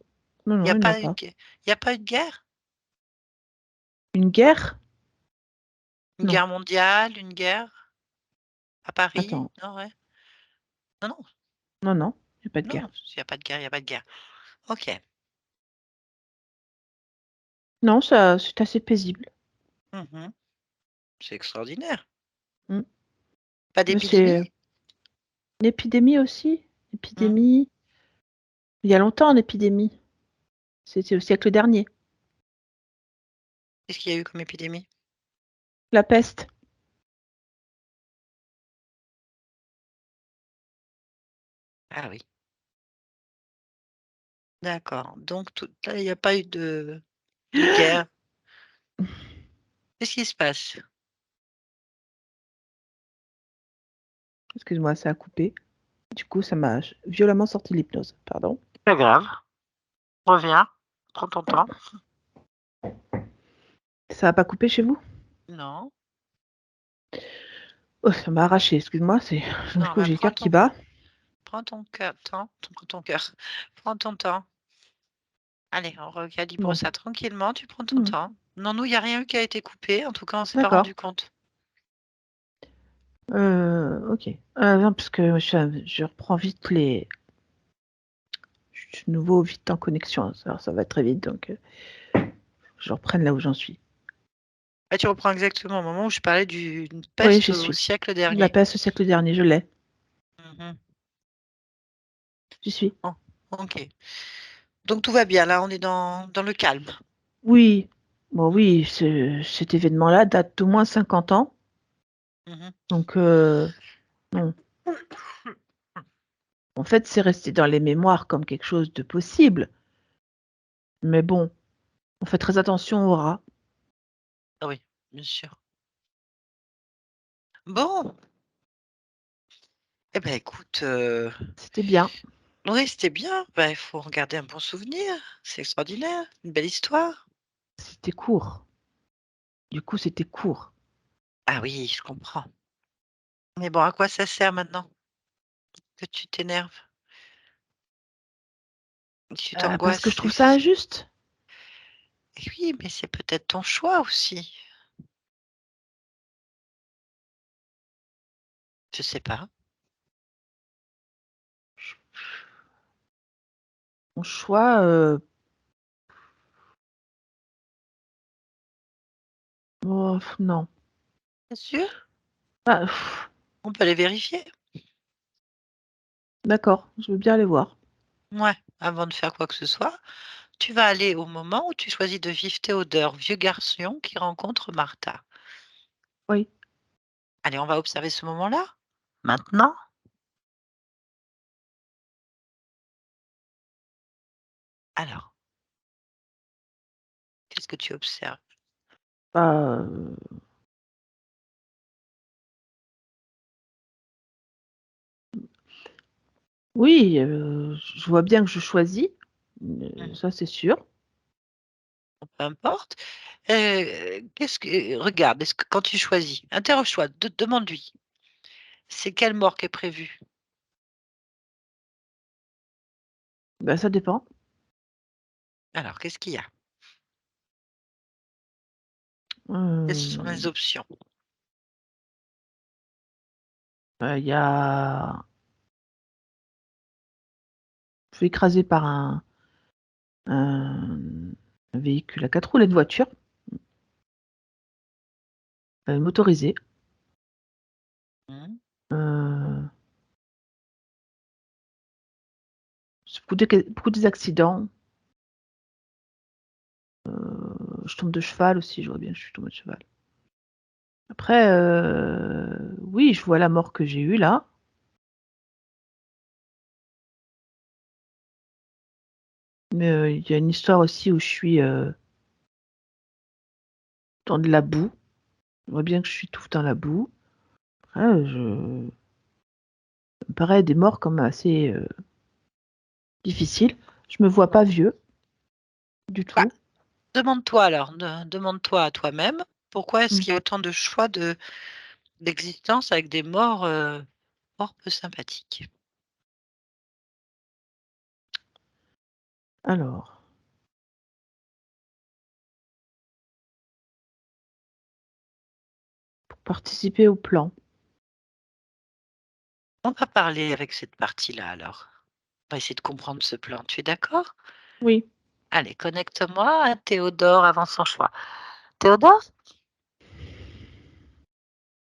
Non, Il n'y non, a il n'y en a pas eu, pas. il y a pas eu de guerre? Une guerre? Une Non. guerre mondiale, une guerre à Paris? Attends. Non, ouais. Non, non, Non, non, il n'y a pas de non. guerre. S'il n'y a pas de guerre, il n'y a pas de guerre. Ok. Non, ça, c'est assez paisible. Mhm. C'est extraordinaire. Hmm. Pas Mais c'est d'épidémie? l'épidémie aussi. Hmm. Épidémie. Il y a longtemps, l'épidémie. C'était au siècle dernier. Qu'est-ce qu'il y a eu comme épidémie? La peste. Ah oui. D'accord. Donc, là, il n'y a pas eu de guerre. Qu'est-ce qui se passe? Excuse-moi, ça a coupé. Du coup, ça m'a violemment sorti l'hypnose. Pardon. Pas grave. Reviens. Prends ton temps. Ça n'a pas coupé chez vous? Non. Oh, ça m'a arraché, excuse-moi. Du Non, coup, bah, j'ai le cœur qui bat. prends ton cœur, ton cœur. Prends ton temps. Allez, on recalibre Bon. ça tranquillement. Tu prends ton Hmm. temps. Non, nous, il n'y a rien eu qui a été coupé. En tout cas, on s'est pas D'accord. rendu compte. Ok. Non, parce que je reprends vite Je suis de nouveau vite en connexion. Alors, ça va très vite, donc je reprenne là où j'en suis. Ah, tu reprends exactement au moment où je parlais d'une Oui, peste j'y au suis. siècle La dernier. peste au siècle dernier, je l'ai. Mhm. J'y suis. Oh, ok. Donc tout va bien, là, on est dans le calme. Oui. Bon, oui, cet événement-là date d'au moins 50 ans. Mhm. Donc, non. En fait, c'est resté dans les mémoires comme quelque chose de possible. Mais bon, on fait très attention au rats. Ah oui, bien sûr. Bon, eh ben écoute, C'était bien. oui, c'était bien. Ben, il faut regarder un bon souvenir. C'est extraordinaire, une belle histoire. C'était court. Du coup, c'était court. Ah oui, je comprends. Mais bon, à quoi ça sert maintenant que tu t'énerves, que tu Parce que je t'angoisses? trouve ça injuste. Eh oui, mais c'est peut-être ton choix aussi. Je sais pas. Mon choix, oh, non. C'est sûr? Ah, On peut aller vérifier. d'accord, je veux bien aller voir. Ouais, avant de faire quoi que ce soit, tu vas aller au moment où tu choisis de vivre Théodore, vieux garçon qui rencontre Martha. Oui. Allez, on va observer ce moment-là. Maintenant? Alors, qu'est-ce que tu observes? Bah, oui, je vois bien que je choisis, Mmh. ça c'est sûr. Peu importe. Qu'est-ce que regarde, est-ce que quand tu choisis, interroge-toi, demande-lui, c'est quelle mort qui est prévue? Bah, ça dépend. Alors, qu'est-ce qu'il y a? Quelles sont les Hem, options? il y a je suis écrasée par un un véhicule à 4 roues, là, une voiture, motorisée. Mmh. Heu, c'est beaucoup des accidents. Je tombe de cheval aussi, je vois bien que je suis tombée de cheval. Après, oui, je vois la mort que j'ai eue là, mais, il y a une histoire aussi où je suis, dans de la boue. Je vois bien que je suis toute dans la boue. Après, ça me paraît des morts comme assez, difficiles. Je me vois pas vieux, du Bah, tout. demande-toi alors, demande-toi à toi-même, pourquoi est-ce Mmh. qu'il y a autant de choix d'existence avec des morts, morts peu sympathiques? Alors, pour participer au plan. On va parler avec cette partie-là alors. On va essayer de comprendre ce plan, tu es d'accord? Oui, Allez, connecte-moi à Théodore avant son choix. Théodore?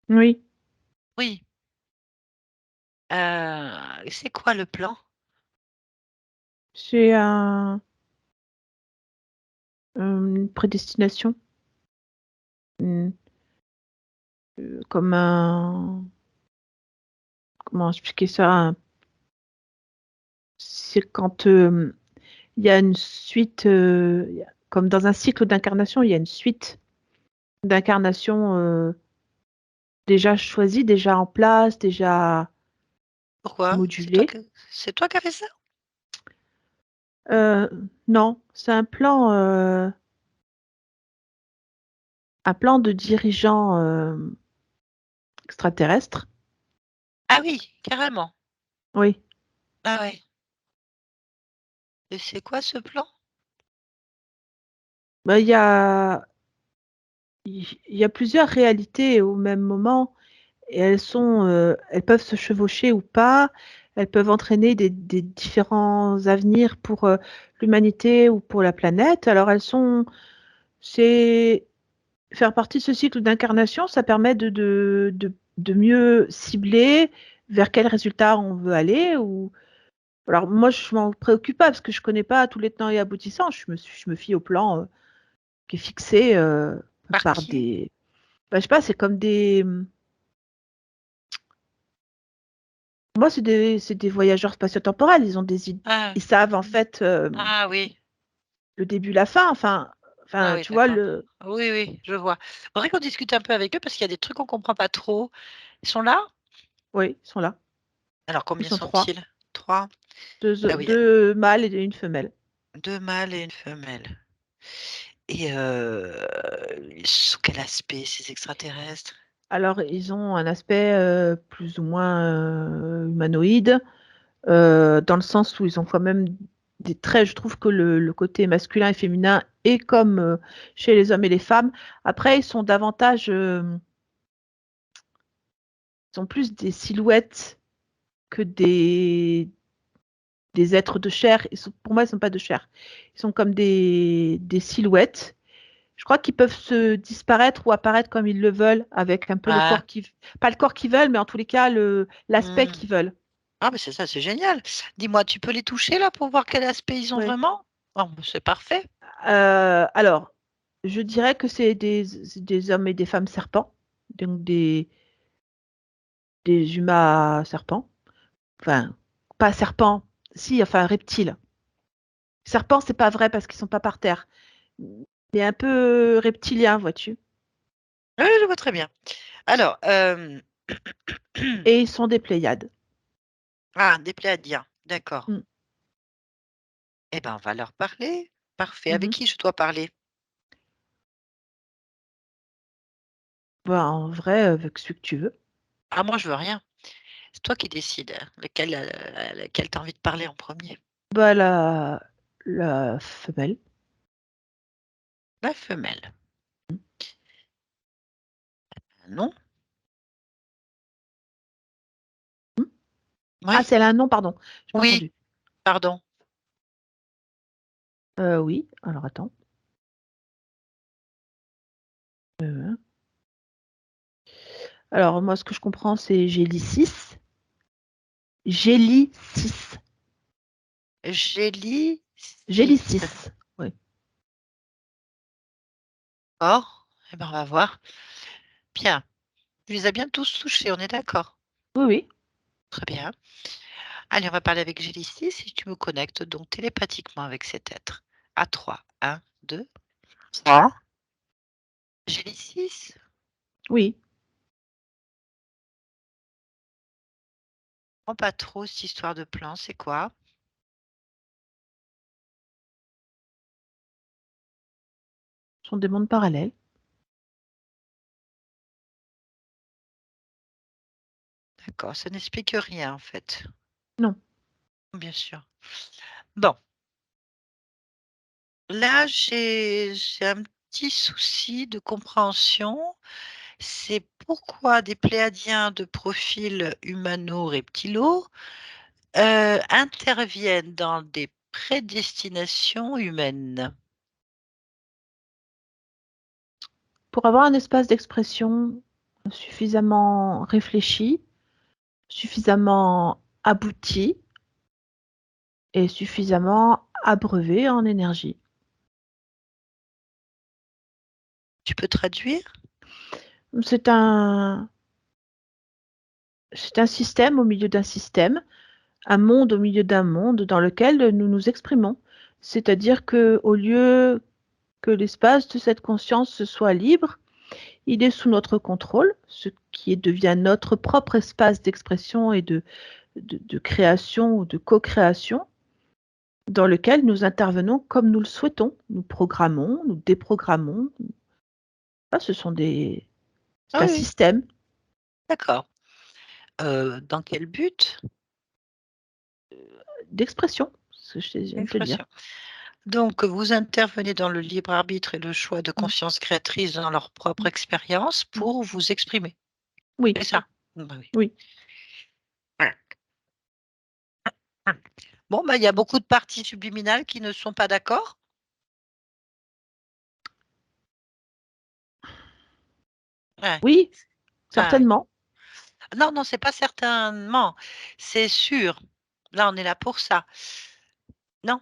oui, Oui. C'est quoi le plan? c'est une prédestination. Mmh, comme un comment expliquer ça? C'est quand, il y a une suite, il y a comme dans un cycle d'incarnation, il y a une suite d'incarnations, déjà choisies, déjà en place, déjà Pourquoi? modulées. C'est toi qui as fait ça? Non, c'est un plan de dirigeants, extraterrestres. Ah oui, carrément. Oui. Ah ouais. Et c'est quoi ce plan? Bah, il y a plusieurs réalités au même moment et elles peuvent se chevaucher ou pas. Elles peuvent entraîner des différents avenirs pour, l'humanité ou pour la planète. Alors c'est faire partie de ce cycle d'incarnation, ça permet de mieux cibler vers quel résultat on veut aller. Alors moi, je m'en préoccupe pas parce que je connais pas tous les tenants et aboutissants. Je me fie au plan qui est fixé Par par qui? des... je sais pas, c'est comme des... Moi, c'est des voyageurs spatio-temporels. Ah, Ils savent en fait ah oui. le début, la fin. Ah Enfin, oui, tu vois, d'accord. Oui, oui, je vois. Faudrait qu'on discute un peu avec eux parce qu'il y a des trucs qu'on comprend pas trop. Ils sont là? oui, ils sont là. Alors Ils combien sont trois. sont-ils? Trois? Deux, Ah oui, deux mâles et une femelle. deux mâles et une femelle. Et sous quel aspect ces extraterrestres? Alors, ils ont un aspect plus ou moins humanoïde, dans le sens où ils ont quand même des traits. Je trouve que le côté masculin et féminin est comme chez les hommes et les femmes. Après, ils sont davantage, ils sont plus des silhouettes que des êtres de chair. Pour moi, ils ne sont pas de chair. Ils sont comme des silhouettes. Je crois qu'ils peuvent se disparaître ou apparaître comme ils le veulent, avec un peu le Ah, corps pas le corps qu'ils veulent, mais en tous les cas, l'aspect hmm. qu'ils veulent. Ah, mais c'est ça, c'est génial. Dis-moi, tu peux les toucher là pour voir quel aspect ils ont Ouais. vraiment? Oh, bah, c'est parfait. Alors, je dirais que c'est des hommes et des femmes serpents, donc des humains serpents. Enfin, pas serpents, si, enfin reptiles. Serpents, c'est pas vrai parce qu'ils sont pas par terre. Mais un peu reptiliens, vois-tu. Oui, je vois très bien. Alors, Et ils sont des Pléiades. ah, des Pléiadiens, d'accord. Mm. Eh ben, on va leur parler. Parfait. Avec Mhm. qui je dois parler? Bah, en vrai, avec celui que tu veux. Ah, moi, je veux rien. C'est toi qui décides, hein, lequel tu as envie de parler en premier. Bah, la femelle. La femelle. Non? Hmm. Ah, Oui? c'est un nom, pardon. J'ai pas Oui, entendu. pardon. Oui, alors attends. Euh, alors, moi, ce que je comprends, c'est Gélicis. Gélicis. Gélie 6. Gélicis. Oui, D'accord. Eh ben, on va voir. Bien. Tu les as bien tous touchés, on est d'accord. oui, oui. Très bien. Allez, on va parler avec Gélicie si tu me connectes donc télépathiquement avec cet être. À 3. 1, 2, 3. Gélicie, Oui. je comprends pas trop cette histoire de plan, c'est quoi? Ce sont des mondes parallèles. D'accord, ça n'explique rien en fait. Non. Bien sûr. Bon, là j'ai un petit souci de compréhension. C'est pourquoi des pléiadiens de profil humano-reptilo interviennent dans des prédestinations humaines. Pour avoir un espace d'expression suffisamment réfléchi, suffisamment abouti et suffisamment abreuvé en énergie. Tu peux traduire? C'est un, c'est un système au milieu d'un système, un monde au milieu d'un monde dans lequel nous nous exprimons. C'est-à-dire que au lieu que l'espace de cette conscience soit libre, il est sous notre contrôle, ce qui devient notre propre espace d'expression et de création ou de co-création, dans lequel nous intervenons comme nous le souhaitons. Nous programmons, nous déprogrammons. Ah, Ah c'est un oui, système d'accord. Dans quel but? d'expression, ce que je viens de te dire. Expression. Donc, vous intervenez dans le libre arbitre et le choix de Mm, conscience créatrice dans leur propre mm, expérience mm. pour vous exprimer. Oui, C'est ça? Bah oui. oui. Bon, bah, il y a beaucoup de parties subliminales qui ne sont pas d'accord. Ouais. Oui, Ah, certainement. non, non, c'est pas certainement, c'est sûr. Là, on est là pour ça. Non,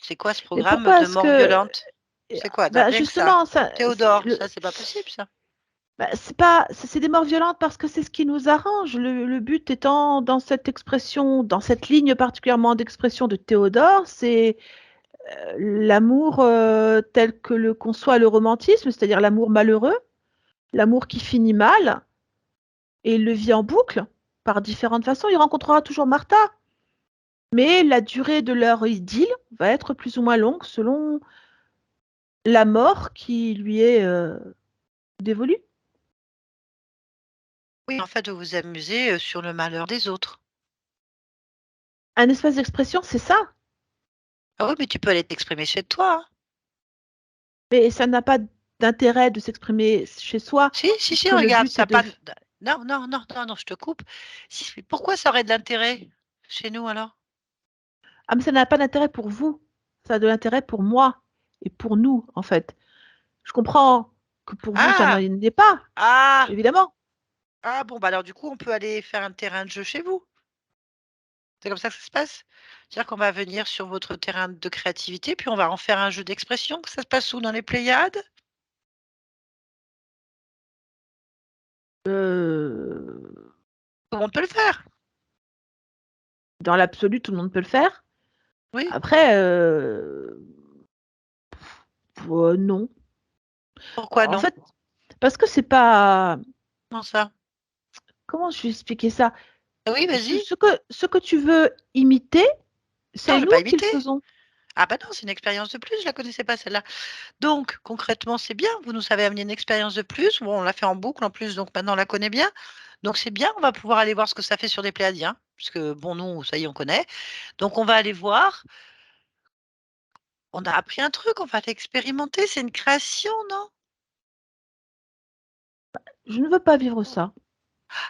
c'est quoi ce Mais programme pourquoi de est-ce mort que violente? C'est quoi? bah, Rien que ça. justement, ça, Théodore, ça, c'est pas possible, ça. bah, c'est pas, c'est des morts violentes parce que c'est ce qui nous arrange. Le but étant dans cette expression, dans cette ligne particulièrement d'expression de Théodore, c'est l'amour tel que le conçoit le romantisme, c'est-à-dire l'amour malheureux, l'amour qui finit mal, et il le vit en boucle par différentes façons. Il rencontrera toujours Martha, mais la durée de leur idylle va être plus ou moins longue selon la mort qui lui est dévolue. Oui, en fait, vous vous amusez sur le malheur des autres. Un espace d'expression, c'est ça. Ah oui, mais tu peux aller t'exprimer chez toi, hein. Mais ça n'a pas d'intérêt de s'exprimer chez soi, Si, puisque le regarde, but ça est a de... pas. Non, non, non, non, non, je te coupe. Pourquoi ça aurait de l'intérêt chez nous alors? Ah, mais ça n'a pas d'intérêt pour vous. Ça a de l'intérêt pour moi et pour nous, en fait. Je comprends que pour vous, ça n'en Ah! est pas, Ah! évidemment. Ah bon, bah alors du coup, on peut aller faire un terrain de jeu chez vous. C'est comme ça que ça se passe? C'est-à-dire qu'on va venir sur votre terrain de créativité, puis on va en faire un jeu d'expression. Ça se passe où? Dans les Pléiades? Euh, Tout le monde peut le faire. Dans l'absolu, tout le monde peut le faire. Oui. Après, non. Pourquoi En non? fait, parce que c'est pas... Comment ça? Comment je vais expliquer ça? Ah oui, vas-y. Ce que tu veux imiter, Non, c'est je vais nous pas qui le imiter. faisons. Ah bah non, c'est une expérience de plus, je la connaissais pas celle-là. Donc concrètement, c'est bien, vous nous avez amené une expérience de plus. Bon, on l'a fait en boucle en plus, donc maintenant on la connaît bien. Donc c'est bien, on va pouvoir aller voir ce que ça fait sur les Pléiadiens, puisque bon, nous, ça y est, on connaît. Donc on va aller voir. On a appris un truc, on va l'expérimenter, c'est une création, non? Je ne veux pas vivre ça.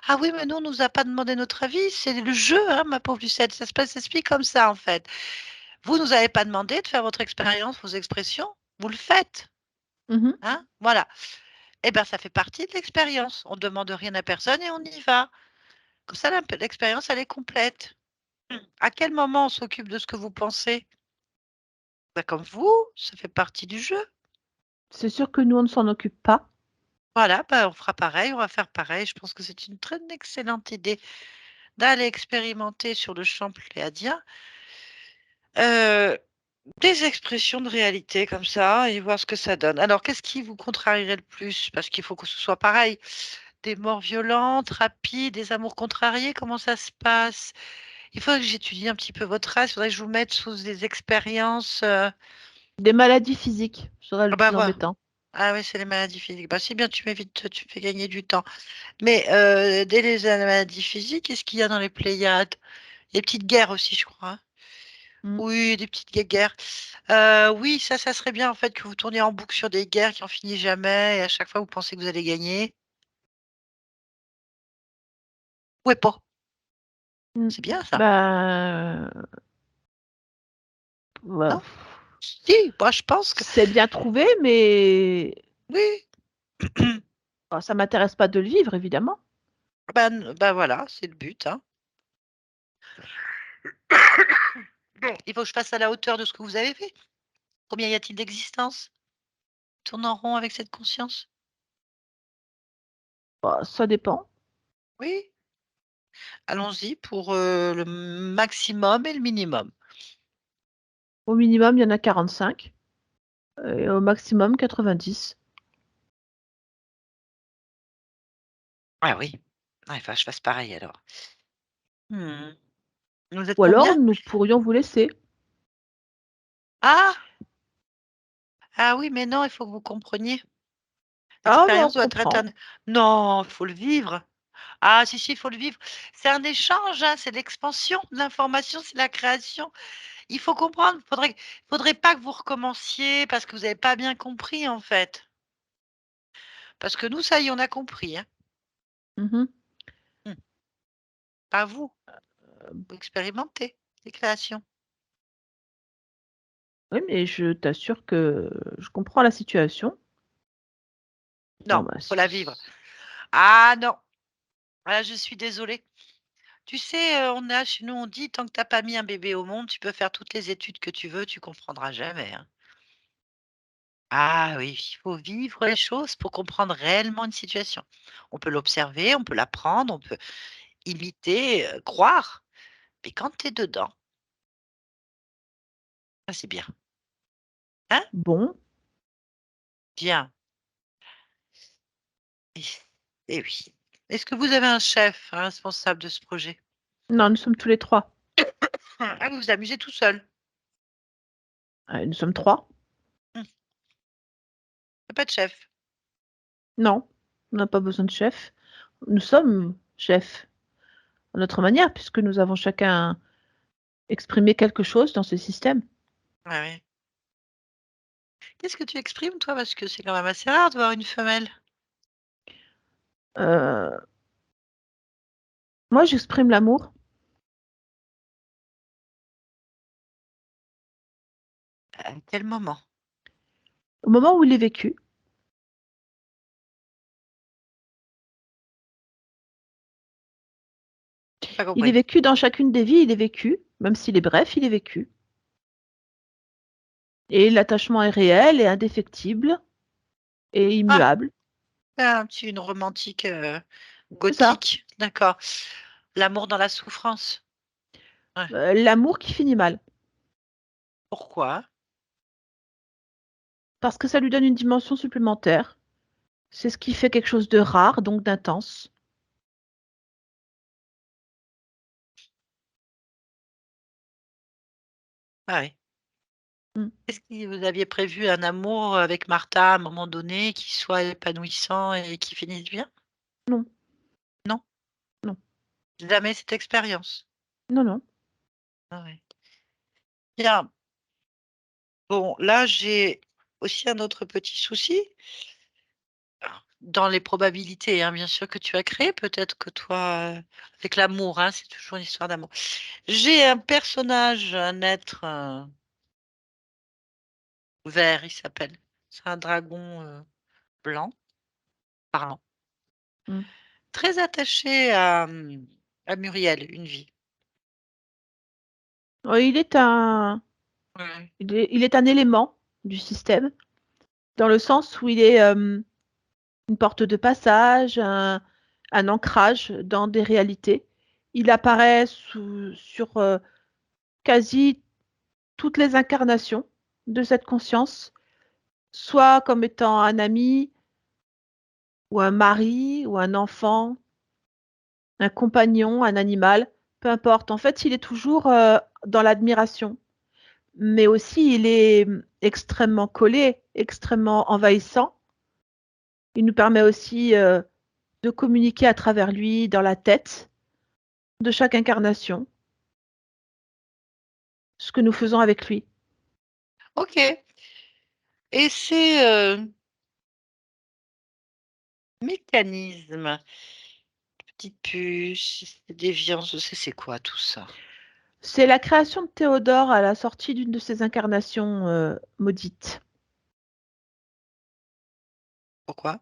Ah oui, mais nous, on nous a pas demandé notre avis, c'est le jeu, hein, ma pauvre Lucette, ça se passe, ça s'explique comme ça, en fait. Vous nous avez pas demandé de faire votre expérience, vos expressions, vous le faites, Mhm. hein, voilà. Eh ben, ça fait partie de l'expérience. On ne demande rien à personne et on y va. Comme ça, l'expérience, elle est complète. À quel moment on s'occupe de ce que vous pensez? Bah, comme vous, ça fait partie du jeu. C'est sûr que nous, on ne s'en occupe pas. Voilà, bah, on fera pareil, on va faire pareil. Je pense que c'est une très excellente idée d'aller expérimenter sur le champ pléiadien, heu, des expressions de réalité comme ça et voir ce que ça donne. Alors qu'est-ce qui vous contrarierait le plus? Parce qu'il faut que ce soit pareil, des morts violentes, rapides, des amours contrariés, comment ça se passe? Il faudrait que j'étudie un petit peu votre race, il faudrait que je vous mette sous des expériences, Des maladies physiques sera ah le bah, plus voilà. embêtant. Ah oui, c'est les maladies physiques. Bah, c'est bien, tu m'évites, tu me fais gagner du temps. Mais, dès les maladies physiques, qu'est-ce qu'il y a dans les Pléiades? Les petites guerres aussi, je crois, hein? Mm. Oui, des petites guerres. Oui, ça serait bien en fait que vous tourniez en boucle sur des guerres qui en finissent jamais et à chaque fois vous pensez que vous allez gagner. Ouais, pas. Mm. C'est bien ça, Ben, ouais, non? Si, moi je pense que c'est bien trouvé, mais oui. oh, ça m'intéresse pas de le vivre, évidemment. Ben voilà, c'est le but, hein. Bon, il faut que je fasse à la hauteur de ce que vous avez fait. Combien y a-t-il d'existences? Tourne en rond avec cette conscience? Bah, ça dépend. Oui? Allons-y pour, le maximum et le minimum. Au minimum, il y en a 45 et au maximum 90. Ah oui. Ah, il faut que je fasse pareil alors. Mmh. Vous êtes Ou alors, combien? nous pourrions vous laisser. Ah! Ah oui, mais non, il faut que vous compreniez. Ah, mais on L'expérience doit être comprend. un non, il faut le vivre. Ah si, si, il faut le vivre. C'est un échange, hein, c'est l'expansion de l'information, c'est la création. Il faut comprendre, faudrait pas que vous recommenciez parce que vous avez pas bien compris, en fait. Parce que nous, ça y est, on a compris, hein. Mhm. Mmh. Pas vous, vous expérimentez les créations. Oui, mais je t'assure que je comprends la situation. Bon, Non, bah, faut la vivre. Ah non, ah je suis désolée. Tu sais, on a chez nous, on dit: «Tant que tu as pas mis un bébé au monde, tu peux faire toutes les études que tu veux, tu comprendras jamais», hein. Ah oui, il faut vivre les choses pour comprendre réellement une situation. On peut l'observer, on peut l'apprendre, on peut imiter, croire, mais quand tu es dedans, ça c'est bien. Hein? Bon, Bien. Et et oui. Est-ce que vous avez un chef, un responsable de ce projet? non, nous sommes tous les 3. Ah, vous vous amusez tout seul? Nous sommes 3. Mmh, il y a pas de chef? Non, on n'a pas besoin de chef. Nous sommes chefs à notre manière puisque nous avons chacun exprimé quelque chose dans ce système. Ouais, ouais. Qu'est-ce que tu exprimes toi? Parce que c'est quand même assez rare de voir une femelle. Heu, Moi j'exprime l'amour À quel moment? au moment où il est vécu. J'ai pas Il est compris. vécu dans chacune des vies, il est vécu, même s'il est bref, il est vécu et l'attachement est réel et indéfectible et Ah, immuable. une romantique, C'est ça, gothique, d'accord. L'amour dans la souffrance. Ouais. l'amour qui finit mal, Pourquoi? parce que ça lui donne une dimension supplémentaire. C'est ce qui fait quelque chose de rare, donc d'intense. Ah oui. Mmh. Est-ce que vous aviez prévu un amour avec Martha à un moment donné qui soit épanouissant et qui finisse bien? Non, Non? non, Jamais cette expérience? non, non. Ah ouais. Bien. Bon, là, j'ai aussi un autre petit souci. Dans les probabilités, hein, bien sûr, que tu as créées, peut-être que toi, avec l'amour, hein, c'est toujours une histoire d'amour. J'ai un personnage, un être, vert, il s'appelle. C'est un dragon, blanc, parlant. Mmh. Très attaché à Muriel, une vie. Il est un Ouais. il est un élément du système, dans le sens où il est, une porte de passage, un ancrage dans des réalités. Il apparaît sur, quasi toutes les incarnations de cette conscience, soit comme étant un ami ou un mari ou un enfant, un compagnon, un animal, peu importe. En fait, il est toujours, dans l'admiration, mais aussi il est, extrêmement collé, extrêmement envahissant. Il nous permet aussi, de communiquer à travers lui dans la tête de chaque incarnation, ce que nous faisons avec lui. OK, et ces, mécanismes, petites puces, ces déviances, c'est quoi tout ça? C'est la création de Théodore à la sortie d'une de ses incarnations, maudites. Pourquoi?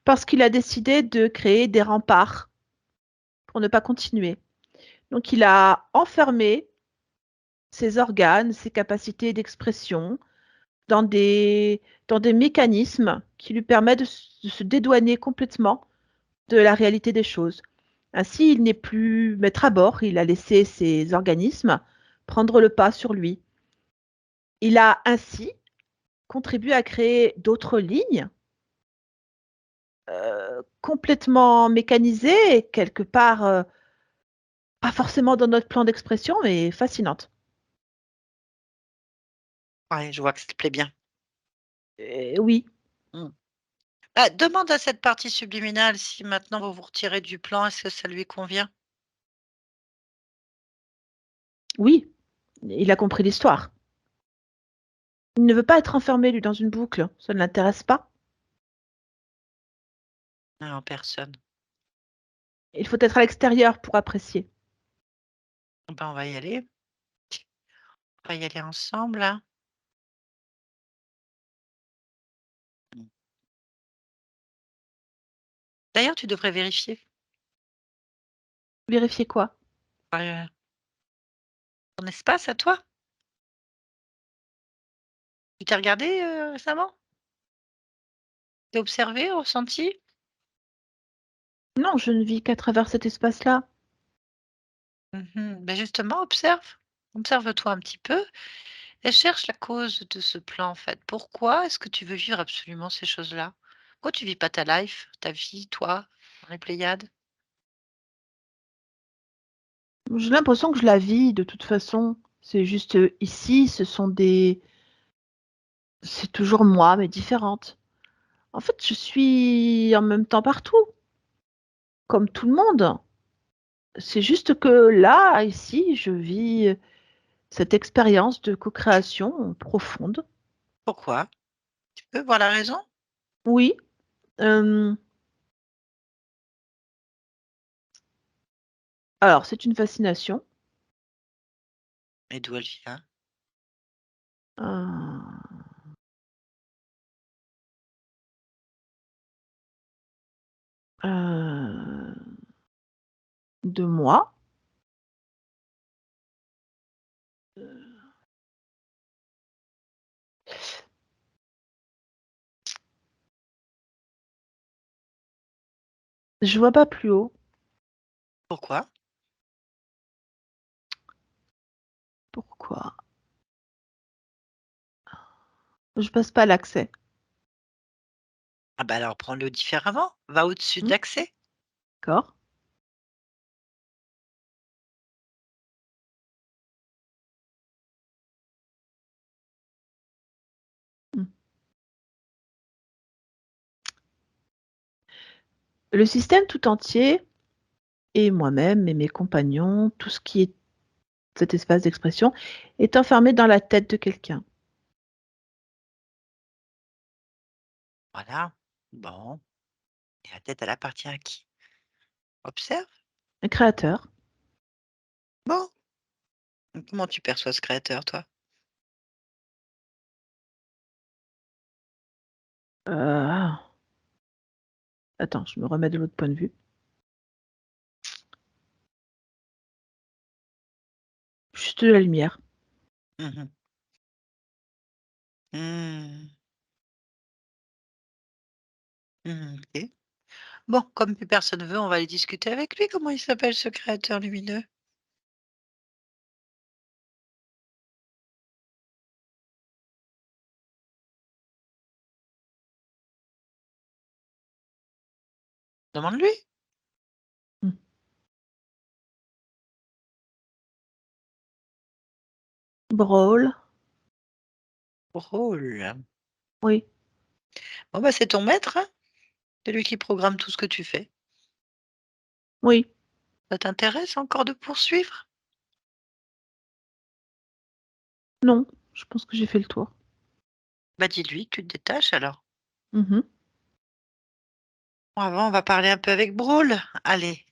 Parce qu'il a décidé de créer des remparts pour ne pas continuer. Donc il a enfermé ses organes, ses capacités d'expression dans des mécanismes qui lui permettent de se dédouaner complètement de la réalité des choses. Ainsi, il n'est plus maître à bord, il a laissé ses organismes prendre le pas sur lui. Il a ainsi contribué à créer d'autres lignes, complètement mécanisées et quelque part, pas forcément dans notre plan d'expression, mais fascinantes. Ouais, je vois que ça te plaît bien. Oui, Mmh. Bah, demande à cette partie subliminale si maintenant vous vous retirez du plan, est-ce que ça lui convient? oui, il a compris l'histoire. Il ne veut pas être enfermé, lui, dans une boucle, ça ne l'intéresse pas. Non, personne. Il faut être à l'extérieur pour apprécier. Ben, on va y aller. On va y aller ensemble, hein. Mmh. D'ailleurs, tu devrais vérifier. Vérifier quoi? Heu, Ton espace à toi. Tu t'es regardé, récemment? Tu observé, ressenti? Non, je ne vis qu'à travers cet espace-là. Justement, observe-toi un petit peu et cherche la cause de ce plan, en fait. Pourquoi est-ce que tu veux vivre absolument ces choses-là? Pourquoi tu vis pas ta life, ta vie, toi, dans les Pléiades? J'ai l'impression que je la vis de toute façon. C'est juste, ici, c'est toujours moi, mais différente. En fait, je suis en même temps partout, comme tout le monde. C'est juste que là, ici, je vis, cette expérience de co-création profonde. Pourquoi? Tu peux voir la raison? Oui, hem, alors c'est une fascination, Et d'où elle vient? heu heu, de moi. Je vois pas plus haut. Pourquoi? Pourquoi? Je passe pas l'accès. Ah bah, alors prends-le différemment, va au-dessus de Mmh, l'accès. d'accord. Mmh. Le système tout entier et moi-même et mes compagnons, tout ce qui est cet espace d'expression, est enfermé dans la tête de quelqu'un. Voilà. Bon, et la tête, elle appartient à qui? Observe. Un créateur. Bon, comment tu perçois ce créateur, toi? Ah, attends, je me remets de l'autre point de vue. Juste de la lumière. Mmh mh. Mmh. OK. Bon, comme plus personne veut, on va aller discuter avec lui. Comment il s'appelle ce créateur lumineux? Demande-lui. Mmh. Brawl, Drôle. oui, Bon, bah, c'est ton maître, hein. C'est lui qui programme tout ce que tu fais. oui, Ça t'intéresse encore de poursuivre? non, je pense que j'ai fait le tour. Bah, dis-lui que tu te détaches alors. Mmh mh. Bon, avant, on va parler un peu avec Brawl. Allez,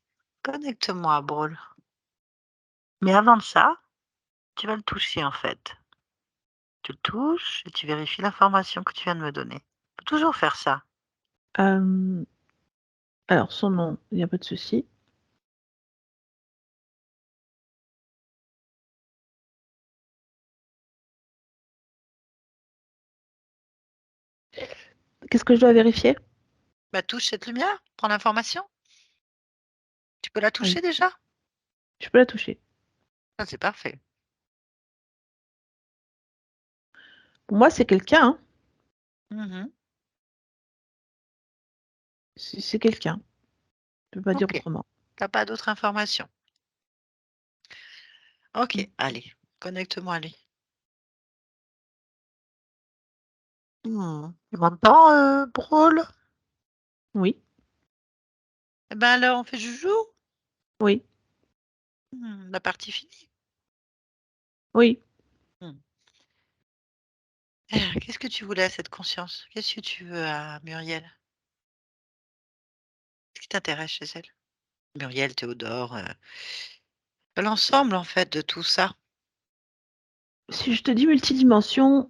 connecte-moi à Brawl. Mais avant de ça, tu vas le toucher, en fait. Tu le touches et tu vérifies l'information que tu viens de me donner. Faut toujours faire ça. Alors son nom, il y a pas de souci. Qu'est-ce que je dois vérifier? Bah, touche cette lumière, prends l'information. Tu peux la Ah oui, toucher déjà? je peux la toucher. Ah, c'est parfait. Pour moi, c'est quelqu'un, hein. Mmh. C'est quelqu'un. Je peux pas dire OK. autrement. T'as pas d'autres informations? Mmh. OK, allez, connecte-moi à lui. Tu m'entends, Brawl? Oui, Eh ben, alors, on fait joujou? oui, La partie finie? oui. Mmh. Qu'est-ce que tu voulais à cette conscience? Qu'est-ce que tu veux à Muriel? Qu'est-ce qui t'intéresse chez elle? Muriel, Théodore, l'ensemble, en fait, de tout ça. Si je te dis multidimension,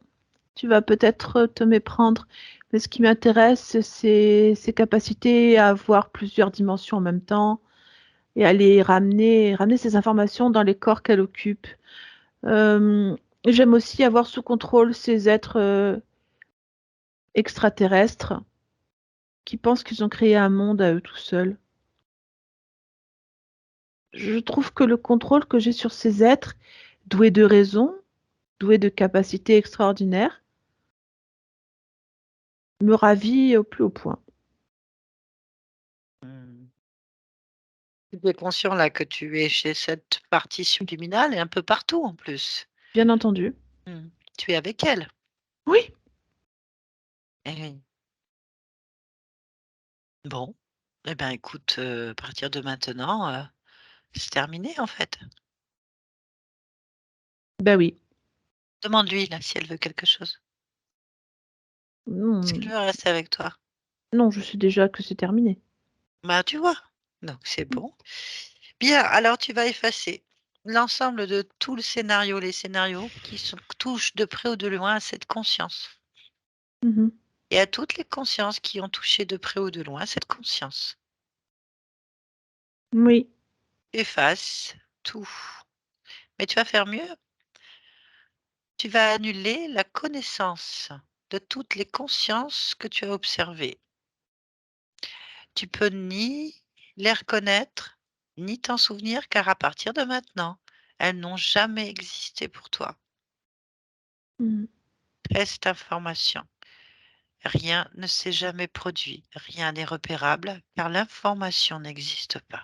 tu vas peut-être te méprendre. Mais ce qui m'intéresse, c'est ses capacités à avoir plusieurs dimensions en même temps et à les ramener ces informations dans les corps qu'elle occupe. J'aime aussi avoir sous contrôle ces êtres extraterrestres qui pensent qu'ils ont créé un monde à eux tout seuls. Je trouve que le contrôle que j'ai sur ces êtres, doués de raison, doués de capacités extraordinaires, me ravit au plus haut point. Mmh. Tu es conscient là que tu es chez cette partie subliminale et un peu partout en plus. Bien entendu. Mmh. Tu es avec elle. Oui, Eh oui. Bon, eh ben écoute, à partir de maintenant, c'est terminé en fait. bah oui. Demande-lui là si elle veut quelque chose. Si elle Non, veut rester avec toi. non, je sais déjà que c'est terminé. Bah, tu vois? Donc c'est bon. Bien, alors tu vas effacer l'ensemble de tout le scénario, les scénarios touchent de près ou de loin à cette conscience Mhm. et à toutes les consciences qui ont touché de près ou de loin cette conscience. Oui. Efface tout. Mais tu vas faire mieux, tu vas annuler la connaissance de toutes les consciences que tu as observées. Tu peux ni les reconnaître, ni t'en souvenir, car à partir de maintenant, elles n'ont jamais existé pour toi. Mhm. Reste information. Rien ne s'est jamais produit, rien n'est repérable, car l'information n'existe pas.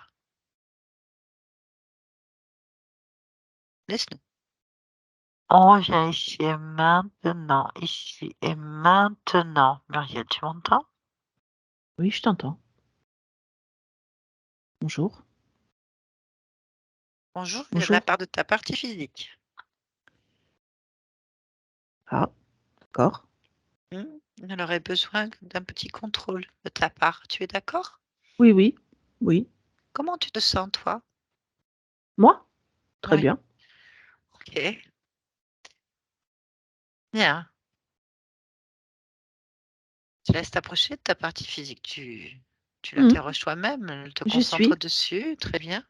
Laisse-nous. On vient ici et maintenant, ici et maintenant. Muriel, tu m'entends? Oui, je t'entends. Bonjour. Bonjour, de la Bonjour. part de ta partie physique. Ah, d'accord. Elle aurait besoin d'un petit contrôle de ta part. Tu es d'accord? Oui, oui, oui. Comment tu te sens, toi? Moi? Très Oui. bien. Ok. Bien. Je te laisse t'approcher de ta partie physique. Tu Mhm. l'interroges toi-même, te J'y concentres suis. dessus. Très bien.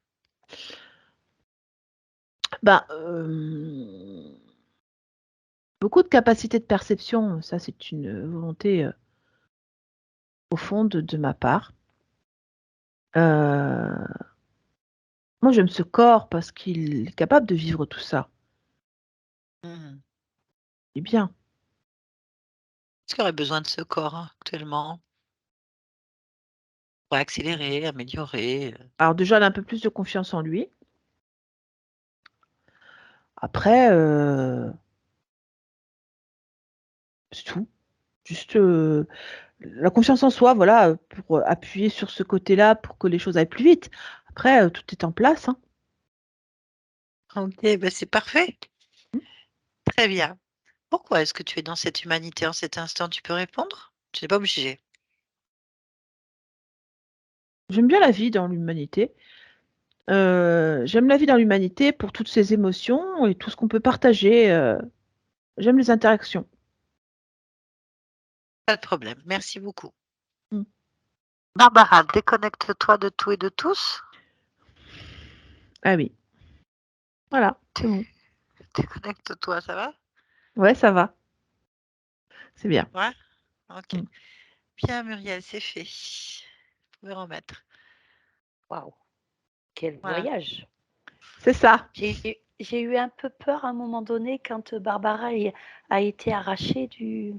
Bah, beaucoup de capacité de perception, ça c'est une volonté profonde de ma part. Euh, Moi j'aime ce corps parce qu'il est capable de vivre tout ça. Mhm. C'est bien. Est-ce qu'il aurait besoin de ce corps actuellement pour accélérer, améliorer? Alors déjà, elle a un peu plus de confiance en lui. Après, c'est tout. Juste la confiance en soi, voilà, pour appuyer sur ce côté-là pour que les choses aillent plus vite. Après, tout est en place, hein. Ok, ben c'est parfait. Très bien. Pourquoi est-ce que tu es dans cette humanité en cet instant? Tu peux répondre? Tu n'es pas obligé. J'aime bien la vie dans l'humanité. J'aime la vie dans l'humanité pour toutes ses émotions et tout ce qu'on peut partager. J'aime les interactions. Pas de problème. Merci beaucoup. Mmh. Barbara, déconnecte-toi de tout et de tous. Ah oui, voilà, c'est bon. Déconnecte-toi, ça va? Ouais, ça va, c'est bien. Ouais? Ok. Mmh. Bien, Muriel, c'est fait. Vous pouvez remettre. Waouh, quel Voilà. voyage! C'est ça. J'ai eu un peu peur à un moment donné quand Barbara a été arrachée de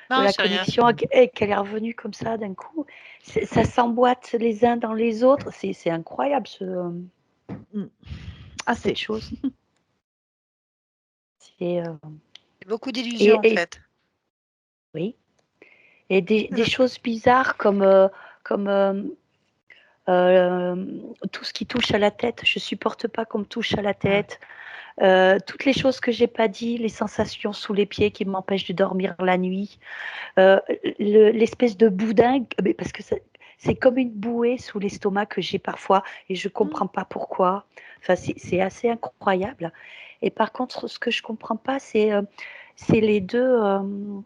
Non, la c'est rien. connexion et qu'elle est revenue comme ça d'un coup. Ça s'emboîte les uns dans les autres. C'est incroyable Mmh. cette Assez. chose. C'est, C'est beaucoup d'illusions, en et fait. oui, et des Je sais. choses bizarres comme tout ce qui touche à la tête. Je supporte pas qu'on me touche à la Ah ouais. tête. Toutes les choses que j'ai pas dit, les sensations sous les pieds qui m'empêchent de dormir la nuit, l'espèce de boudin, mais parce que c'est comme une bouée sous l'estomac que j'ai parfois et je Mmh. comprends pas pourquoi. Enfin, c'est assez incroyable. Et par contre, ce que je comprends pas, c'est c'est les deux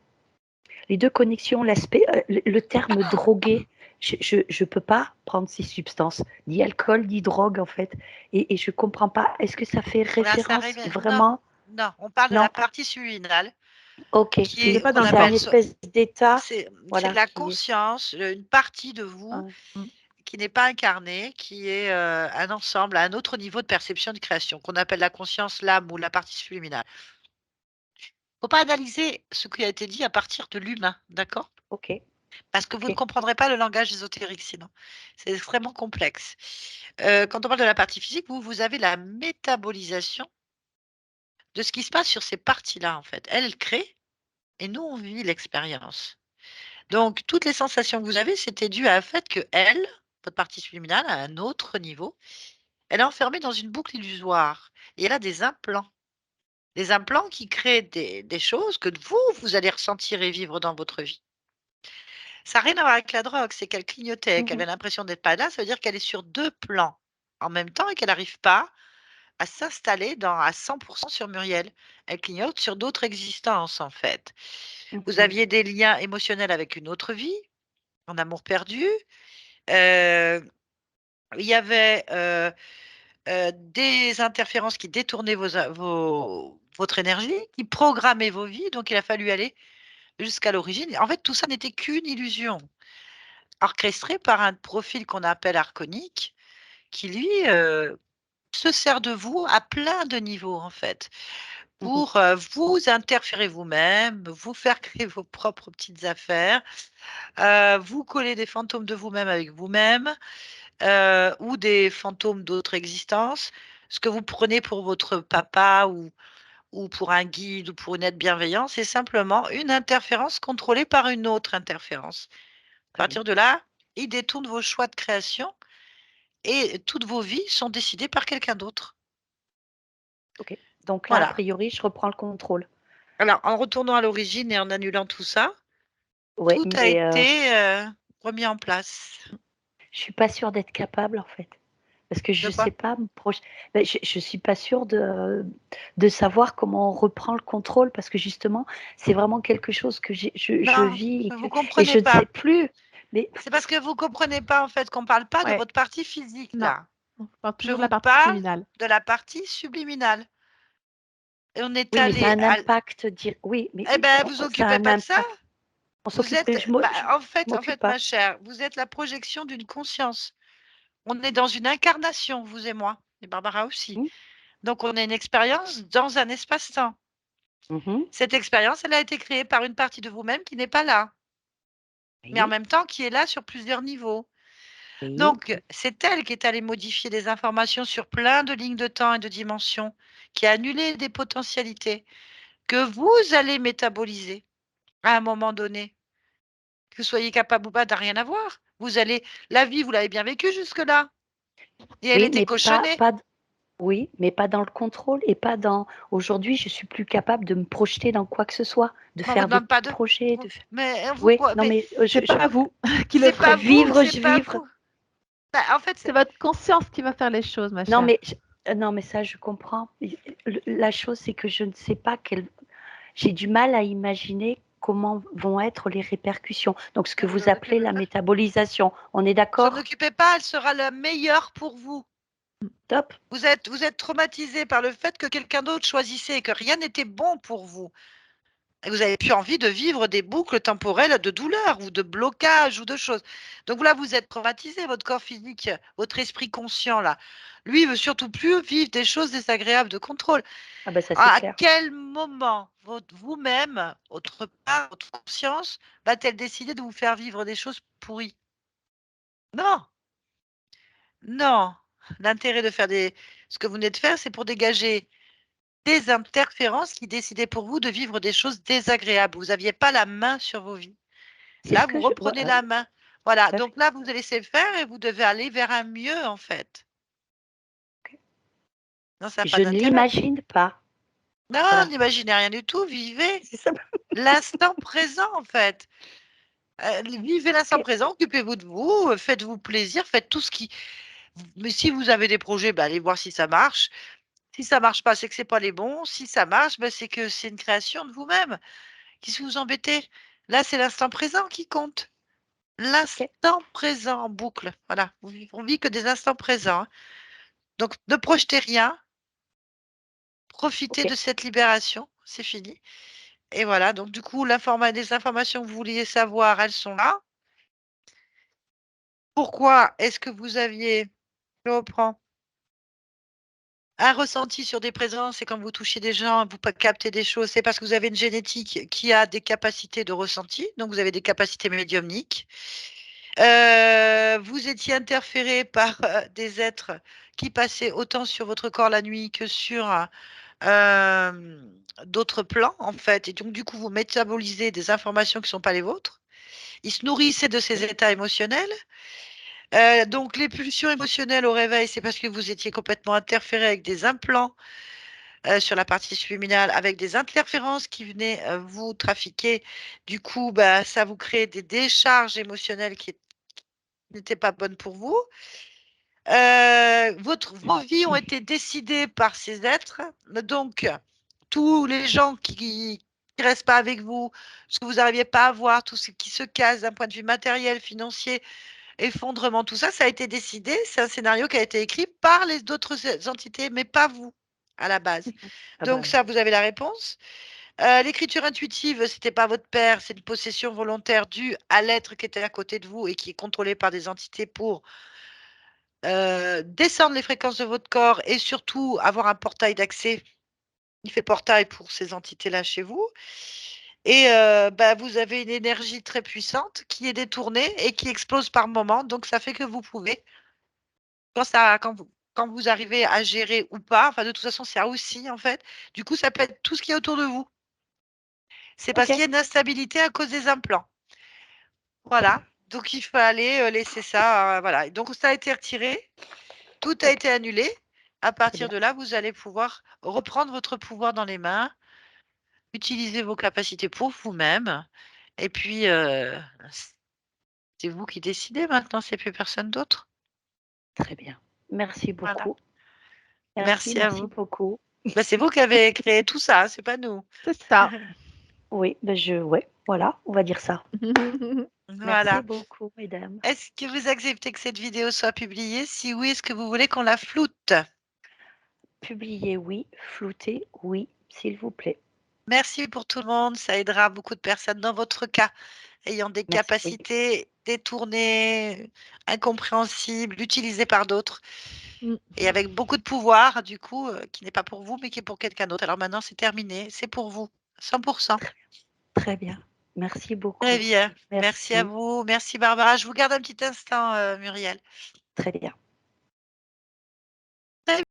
connexions, le terme drogué. Je peux pas prendre ces substances, ni alcool, ni drogue en fait. Et je comprends pas. Est-ce que ça fait Là, ça référence arrive. Non, vraiment? non, on parle de la Non? partie subliminale Ok. qui C'est est pas dans qu'on le C'est un appelle corps. espèce d'état, c'est de voilà, la qui est. conscience, une partie de vous Ouais. Mm. qui n'est pas incarnée, qui est un ensemble, à un autre niveau de perception de création, qu'on appelle la conscience, l'âme ou la partie subliminale. Faut pas analyser ce qui a été dit à partir de l'humain, d'accord? Ok. Parce que vous ne Ok. comprendrez pas le langage ésotérique sinon. C'est extrêmement complexe. Quand on parle de la partie physique, vous avez la métabolisation de ce qui se passe sur ces parties-là, en fait. Elle crée et nous, on vit l'expérience. Donc, toutes les sensations que vous avez, c'était dû à un fait que elle, votre partie subliminale, à un autre niveau, elle est enfermée dans une boucle illusoire. Et elle a des implants. Des implants qui créent des choses que vous allez ressentir et vivre dans votre vie. Ça n'a rien à voir avec la drogue, c'est qu'elle clignotait, qu'elle Mhm. avait l'impression d'être pas là, ça veut dire qu'elle est sur 2 plans en même temps et qu'elle n'arrive pas à s'installer à 100% sur Muriel. Elle clignote sur d'autres existences, en fait. Vous Mhm. aviez des liens émotionnels avec une autre vie, en amour perdu. Euh, il y avait des interférences qui détournaient votre énergie, qui programmaient vos vies, donc il a fallu aller jusqu'à l'origine. En fait, tout ça n'était qu'une illusion, orchestrée par un profil qu'on appelle archonique, qui lui se sert de vous à plein de niveaux, en fait, Mhm. pour vous interférer vous-même, vous faire créer vos propres petites affaires, vous coller des fantômes de vous-même avec vous-même, ou des fantômes d'autres existences. Ce que vous prenez pour votre papa ou pour un guide ou pour une aide bienveillante, c'est simplement une interférence contrôlée par une autre interférence. À Très bien. partir de là, ils détournent vos choix de création et toutes vos vies sont décidées par quelqu'un d'autre. Ok. Donc là, a Voilà. priori, je reprends le contrôle. Alors, en retournant à l'origine et en annulant tout ça, Ouais, tout a mais été remis en place. je suis pas sûre d'être capable en fait. Parce que De je sais quoi? pas me projeter. Ben, je suis pas sûre de savoir comment on reprend le contrôle parce que justement, c'est vraiment quelque chose que je Non, vis vous ne et je comprenez ne sais pas. plus. Mais C'est parce que vous ne comprenez pas, en fait, qu'on ne parle pas de Ouais, votre partie physique, non. là. On parle Je toujours de la vous partie parle subliminale. de la partie subliminale. Et on est oui, mais ça a allé un impact. Oui, mais Eh ben, vous ça a occupez un pas de ça. impact. On Vous s'occupe. êtes, bah, Je en m'occupe fait, pas. ma chère, vous êtes la projection d'une conscience. On est dans une incarnation, vous et moi, et Barbara aussi. Mhm. Donc, on a une expérience dans un espace-temps. Mhm. Cette expérience, elle a été créée par une partie de vous-même qui n'est pas là, mais en Oui, même temps qui est là sur plusieurs niveaux. oui, Donc, c'est elle qui est allée modifier des informations sur plein de lignes de temps et de dimensions, qui a annulé des potentialités que vous allez métaboliser à un moment donné. Que vous soyez capable ou pas, n'a rien à voir. La vie, vous l'avez bien vécue jusque-là. Et elle oui, était mais cochonnée. oui, mais pas dans le contrôle et pas dans. Aujourd'hui, je suis plus capable de me projeter dans quoi que ce soit, de On ne vous faire des demande pas de. projets, Mais non, mais C'est pas vous qui le c'est pas ferez. vous, vivre, c'est je pas vivre. vous. Bah, en fait, C'est votre conscience qui va faire les choses, ma Non, chère. non, mais ça, je comprends. La chose, c'est que je ne sais pas j'ai du mal à imaginer comment vont être les répercussions. Donc, ce ne que vous vous en appelez occupez la pas. métabolisation, on est Vous en d'accord? occupez pas, elle sera la meilleure pour vous. Top. Vous êtes traumatisé par le fait que quelqu'un d'autre choisissait et que rien n'était bon pour vous. Et vous avez plus envie de vivre des boucles temporelles de douleur ou de blocage ou de choses. Donc là, vous êtes traumatisé, votre corps physique, votre esprit conscient, là. Lui, il veut surtout plus vivre des choses désagréables de contrôle. Ah ben ça, c'est À clair. quel moment vous-même, votre part, votre conscience, va-t-elle décider de vous faire vivre des choses pourries? Non, non. L'intérêt de faire ce que vous venez de faire, c'est pour dégager des interférences qui décidaient pour vous de vivre des choses désagréables. Vous n'aviez pas la main sur vos vies. C'est Là, ce vous que je. Ouais, reprenez la main. Voilà, tout à donc fait. là, vous laissez faire et vous devez aller vers un mieux, en fait. Ok. Non, ça n'a pas Je ne d'intérêt. l'imagine pas. Non, Voilà. n'imaginez rien du tout, vivez C'est ça. l'instant présent, en fait. Vivez l'instant Ok. présent, occupez-vous de vous, faites-vous plaisir, faites tout ce qui. Mais si vous avez des projets, bah, allez voir si ça marche. Si ça marche pas, c'est que c'est pas les bons. Si ça marche, ben, c'est que c'est une création de vous-même. Qu'est-ce que vous embêtez? Là, c'est l'instant présent qui compte. L'instant présent en boucle. Voilà. On vit que des instants présents, hein. Donc, ne projetez rien. Profitez Ok. de cette libération. C'est fini. Et voilà. Donc, du coup, les informations que vous vouliez savoir, elles sont là. Pourquoi est-ce que vous aviez, je reprends, un ressenti sur des présences et quand vous touchez des gens, vous captez des choses, c'est parce que vous avez une génétique qui a des capacités de ressenti, donc vous avez des capacités médiumniques. Vous étiez interféré par des êtres qui passaient autant sur votre corps la nuit que sur d'autres plans, en fait. Et donc, du coup, vous métabolisez des informations qui ne sont pas les vôtres. Ils se nourrissaient de ces états émotionnels. Donc, les pulsions émotionnelles au réveil, c'est parce que vous étiez complètement interféré avec des implants sur la partie subliminale, avec des interférences qui venaient vous trafiquer. Du coup, bah, ça vous crée des décharges émotionnelles qui n'étaient pas bonnes pour vous. Vos vies ont été décidées par ces êtres. Donc, tous les gens qui ne restent pas avec vous, ce que vous n'arriviez pas à voir, tout ce qui se casse d'un point de vue matériel, financier, effondrement, tout ça, ça a été décidé. C'est un scénario qui a été écrit par les d'autres entités, mais pas vous à la base. Ah bah Donc ça, vous avez la réponse. L'écriture intuitive, c'était pas votre père, c'est une possession volontaire due à l'être qui était à côté de vous et qui est contrôlé par des entités pour descendre les fréquences de votre corps et surtout avoir un portail d'accès. Il fait portail pour ces entités-là chez vous. Et bah, vous avez une énergie très puissante qui est détournée et qui explose par moment. Donc, ça fait que vous pouvez, quand vous arrivez à gérer ou pas, enfin, de toute façon, c'est aussi, en fait. Du coup, ça peut être tout ce qui est autour de vous. C'est parce ok, qu'il y a une instabilité à cause des implants. Voilà. Donc, il fallait laisser ça. Voilà. Donc, ça a été retiré. Tout a ok, été annulé. À très partir bien. de là, vous allez pouvoir reprendre votre pouvoir dans les mains, utiliser vos capacités pour vous-même. Et puis, c'est vous qui décidez maintenant, c'est plus personne d'autre. Très bien. Merci Voilà. beaucoup. Merci, Merci à merci vous. beaucoup. Bah, c'est vous qui avez créé tout ça, c'est pas nous. C'est ça. Oui, ben ouais, voilà, on va dire ça. Merci Voilà. beaucoup, mesdames. Est-ce que vous acceptez que cette vidéo soit publiée? Si oui, est-ce que vous voulez qu'on la floute? Publier, oui. Flouter, oui, s'il vous plaît. Merci pour tout le monde, ça aidera beaucoup de personnes dans votre cas, ayant des Merci, oui. capacités détournées, incompréhensibles, utilisées par d'autres, Mm. et avec beaucoup de pouvoir, du coup, qui n'est pas pour vous, mais qui est pour quelqu'un d'autre. Alors maintenant, c'est terminé, c'est pour vous, 100%. Très bien. Merci Très beaucoup. bien. Merci à Merci. vous. Merci Barbara. Je vous garde un petit instant, Muriel. Très bien.